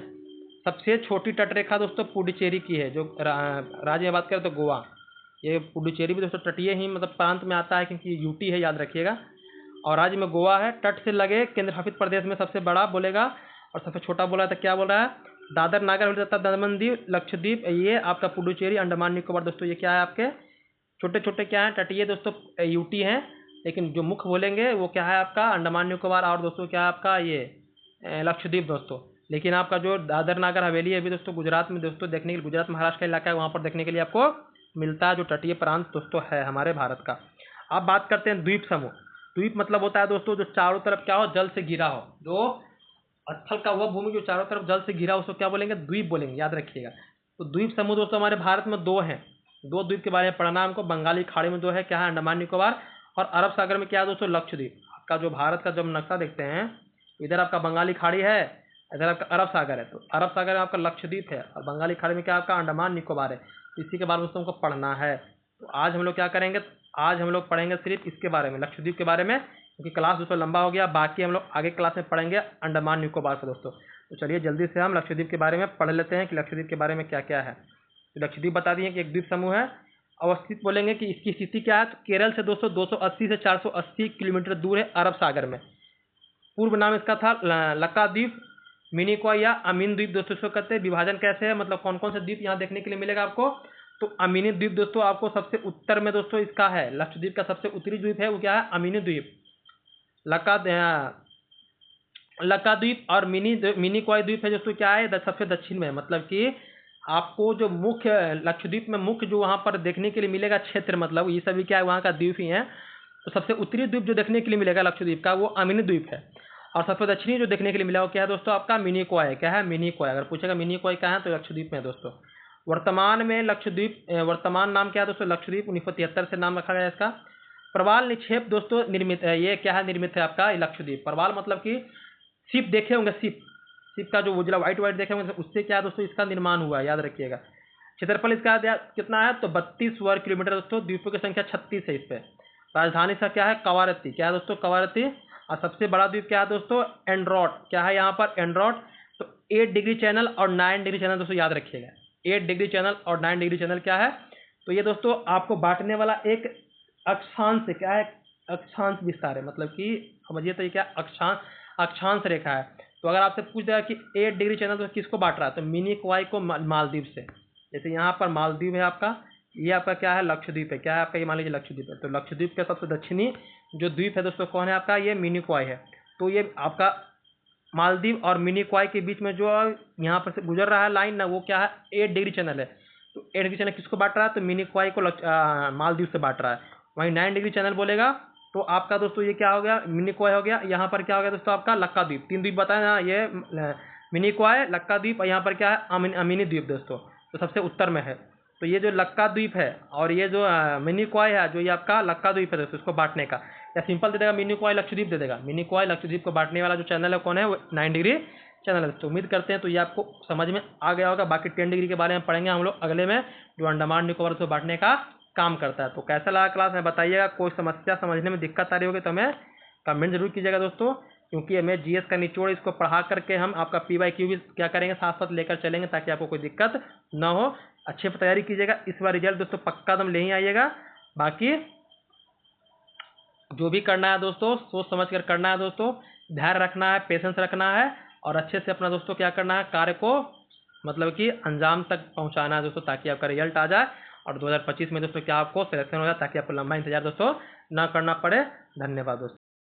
सबसे छोटी तटरेखा दोस्तों पुडुचेरी की है। जो राज्य में बात करें तो गोवा, ये पुडुचेरी भी दोस्तों तटीय ही मतलब प्रांत में आता है क्योंकि यूटी है, याद रखिएगा। और राज्य में गोवा है। तट से लगे केंद्र शासित प्रदेश में सबसे बड़ा बोलेगा और सबसे छोटा बोला तो क्या बोल रहा है, दादर नागर हवेली तथा दमन दीव, लक्षद्वीप, ये आपका पुडुचेरी, अंडमान निकोबार दोस्तों, ये क्या है आपके छोटे छोटे क्या है तटीय दोस्तों यूटी हैं। लेकिन जो मुख्य बोलेंगे वो क्या है आपका अंडमान निकोबार और दोस्तों क्या है आपका ये लक्षद्वीप दोस्तों। लेकिन आपका जो दादर नागर हवेली है अभी दोस्तों गुजरात में दोस्तों देखने के लिए, गुजरात महाराष्ट्र का इलाका है, वहाँ पर देखने के लिए आपको मिलता है, जो तटीय प्रांत दोस्तों है हमारे भारत का। अब बात करते हैं द्वीप समूह। द्वीप मतलब होता है दोस्तों जो चारों तरफ क्या हो, जल से घिरा हो, जो स्थल का वह भूमि जो चारों तरफ जल से घिरा हो, उसको क्या बोलेंगे, द्वीप बोलेंगे, याद रखिएगा। तो द्वीप समूह दोस्तों हमारे भारत में दो हैं, दो द्वीप के बारे में पढ़ना हमको। बंगाली खाड़ी में दो है, क्या है, अंडमान निकोबार, और अरब सागर में क्या है दोस्तों, लक्षद्वीप। आपका जो भारत का जब नक्शा देखते हैं, इधर आपका बंगाली खाड़ी है, इधर आपका अरब सागर है, तो अरब सागर में आपका लक्षद्वीप है, और बंगाली खाड़ी में क्या आपका अंडमान निकोबार है। इसी के बारे में दोस्तों हमको पढ़ना है। तो आज हम लोग क्या करेंगे, आज हम लोग पढ़ेंगे सिर्फ इसके बारे में, लक्षद्वीप के बारे में, क्योंकि क्लास दोस्तों लंबा हो गया। बाकी हम लोग आगे क्लास में पढ़ेंगे अंडमान निकोबार का दोस्तों। तो चलिए जल्दी से हम लक्षद्वीप के बारे में पढ़ लेते हैं कि लक्षद्वीप के बारे में क्या क्या है। तो लक्षद्वीप बता दिए कि एक द्वीप समूह है। अवस्थित बोलेंगे कि इसकी स्थिति क्या है, तो केरल से दोस्तों 280 से 480 किलोमीटर दूर है, अरब सागर में। पूर्व नाम इसका था लक्काद्वीप, मिनिकॉय या अमीन द्वीप दोस्तों इसको कहते हैं। विभाजन कैसे है, मतलब कौन कौन से द्वीप यहाँ देखने के लिए मिलेगा आपको, तो अमीनी द्वीप दोस्तों आपको सबसे उत्तर में दोस्तों इसका है। लक्षद्वीप का सबसे उत्तरी द्वीप है वो क्या है, अमीनी द्वीप। लक्काद्वीप और मिनिकॉय द्वीप है दोस्तों क्या है, सबसे दक्षिण में। मतलब कि आपको जो मुख्य लक्षद्वीप में मुख्य जो वहाँ पर देखने के लिए मिलेगा क्षेत्र, मतलब ये सभी क्या है वहाँ का द्वीप ही है। तो सबसे उत्तरी द्वीप जो देखने के लिए मिलेगा लक्षद्वीप का वो अमीनी द्वीप है, और सबसे दक्षिणी जो देखने के लिए मिला वो क्या है दोस्तों, आपका मिनिकॉय है। क्या है, मिनिकॉय। अगर पूछेगा मिनिकॉय क्या है तो लक्षद्वीप में है दोस्तों। वर्तमान में लक्षद्वीप, वर्तमान नाम क्या है दोस्तों, लक्षद्वीप 1973 से नाम रखा गया इसका। प्रवाल निक्षेप दोस्तों निर्मित है, ये क्या है, निर्मित है आपका लक्षद्वीप। प्रवाल मतलब कि शिप देखे होंगे, शिप का जो उजला व्हाइट व्हाइट देखे होंगे, उससे क्या है दोस्तों इसका निर्माण हुआ है, याद रखिएगा। क्षेत्रफल इसका कितना है, तो 32 वर्ग किलोमीटर दोस्तों। द्वीपों की संख्या 36 है इस पर। राजधानी इसका क्या है, कवारत्ती। क्या है दोस्तों, कवारत्ती। और सबसे बड़ा द्वीप क्या है दोस्तों, एंड्रोट। क्या है यहाँ पर, एंड्रोट। तो 8 डिग्री चैनल और 9 डिग्री चैनल दोस्तों याद रखिएगा। 8 डिग्री चैनल और 9 डिग्री चैनल क्या है, तो ये दोस्तों आपको बांटने वाला एक अक्षांश क्या है, अक्षांश विस्तार है। मतलब कि समझिए तो ये क्या, अक्षांश रेखा है। तो अगर आपसे पूछ दिया कि 8 डिग्री चैनल तो किसको बांट रहा है, तो मिनिकॉय को मालदीव से। जैसे यहाँ पर मालदीव है आपका, ये आपका क्या है, लक्षद्वीप है। क्या है आपका, ये मान लीजिए लक्षद्वीप है। तो लक्षद्वीप का सबसे दक्षिणी जो द्वीप है दोस्तों कौन है आपका, ये मिनिकॉय है। तो ये आपका मालदीव और मिनिकॉय के बीच में जो यहाँ पर से गुजर रहा है लाइन ना, वो क्या है, 8 डिग्री चैनल है। तो 8 डिग्री चैनल किसको बांट रहा है, तो मिनिकॉय को मालदीव से बांट रहा है। वहीं 9 डिग्री चैनल बोलेगा तो आपका दोस्तों ये क्या हो गया, मिनिकॉय हो गया। यहाँ पर क्या हो गया दोस्तों आपका लक्काद्वीप। 3 द्वीप बताए ना, ये मिनिकॉय, लक्काद्वीप, और यहाँ पर क्या है, अमीनी द्वीप दोस्तों, तो सबसे उत्तर में है। तो ये जो लक्काद्वीप है और ये जो मिनिकॉय है, जो ये आपका लक्काद्वीप है दोस्तों, इसको बांटने का, या सिंपल दे देगा मिनिकॉय लक्षद्वीप दे देगा। मिनिकॉय लक्षद्वीप को बांटने वाला जो चैनल है कौन है, वो 9 डिग्री चैनल है। तो उम्मीद करते हैं तो ये आपको समझ में आ गया होगा। बाकी 10 डिग्री के बारे में पढ़ेंगे हम लोग अगले में, जो अंडमान निकोबार से बांटने का काम करता है। तो कैसा लगा क्लास में बताइएगा। कोई समस्या समझने में दिक्कत आ रही होगी तो हमें कमेंट जरूर कीजिएगा दोस्तों, क्योंकि हमें जीएस का निचोड़ इसको पढ़ा करके हम आपका PYQ भी क्या करेंगे, साथ साथ लेकर चलेंगे, ताकि आपको कोई दिक्कत ना हो। अच्छे से तैयारी कीजिएगा, इस बार रिजल्ट दोस्तों पक्का दम ले ही आइएगा। बाकी जो भी करना है दोस्तों सोच समझ कर करना है दोस्तों, ध्यान रखना है, पेशेंस रखना है, और अच्छे से अपना दोस्तों क्या करना है, कार्य को मतलब कि अंजाम तक पहुंचाना है दोस्तों, ताकि आपका रिजल्ट आ जाए और 2025 में दोस्तों क्या आपको सिलेक्शन हो जाए, ताकि आपको लंबा इंतजार दोस्तों ना करना पड़े। धन्यवाद दोस्तों।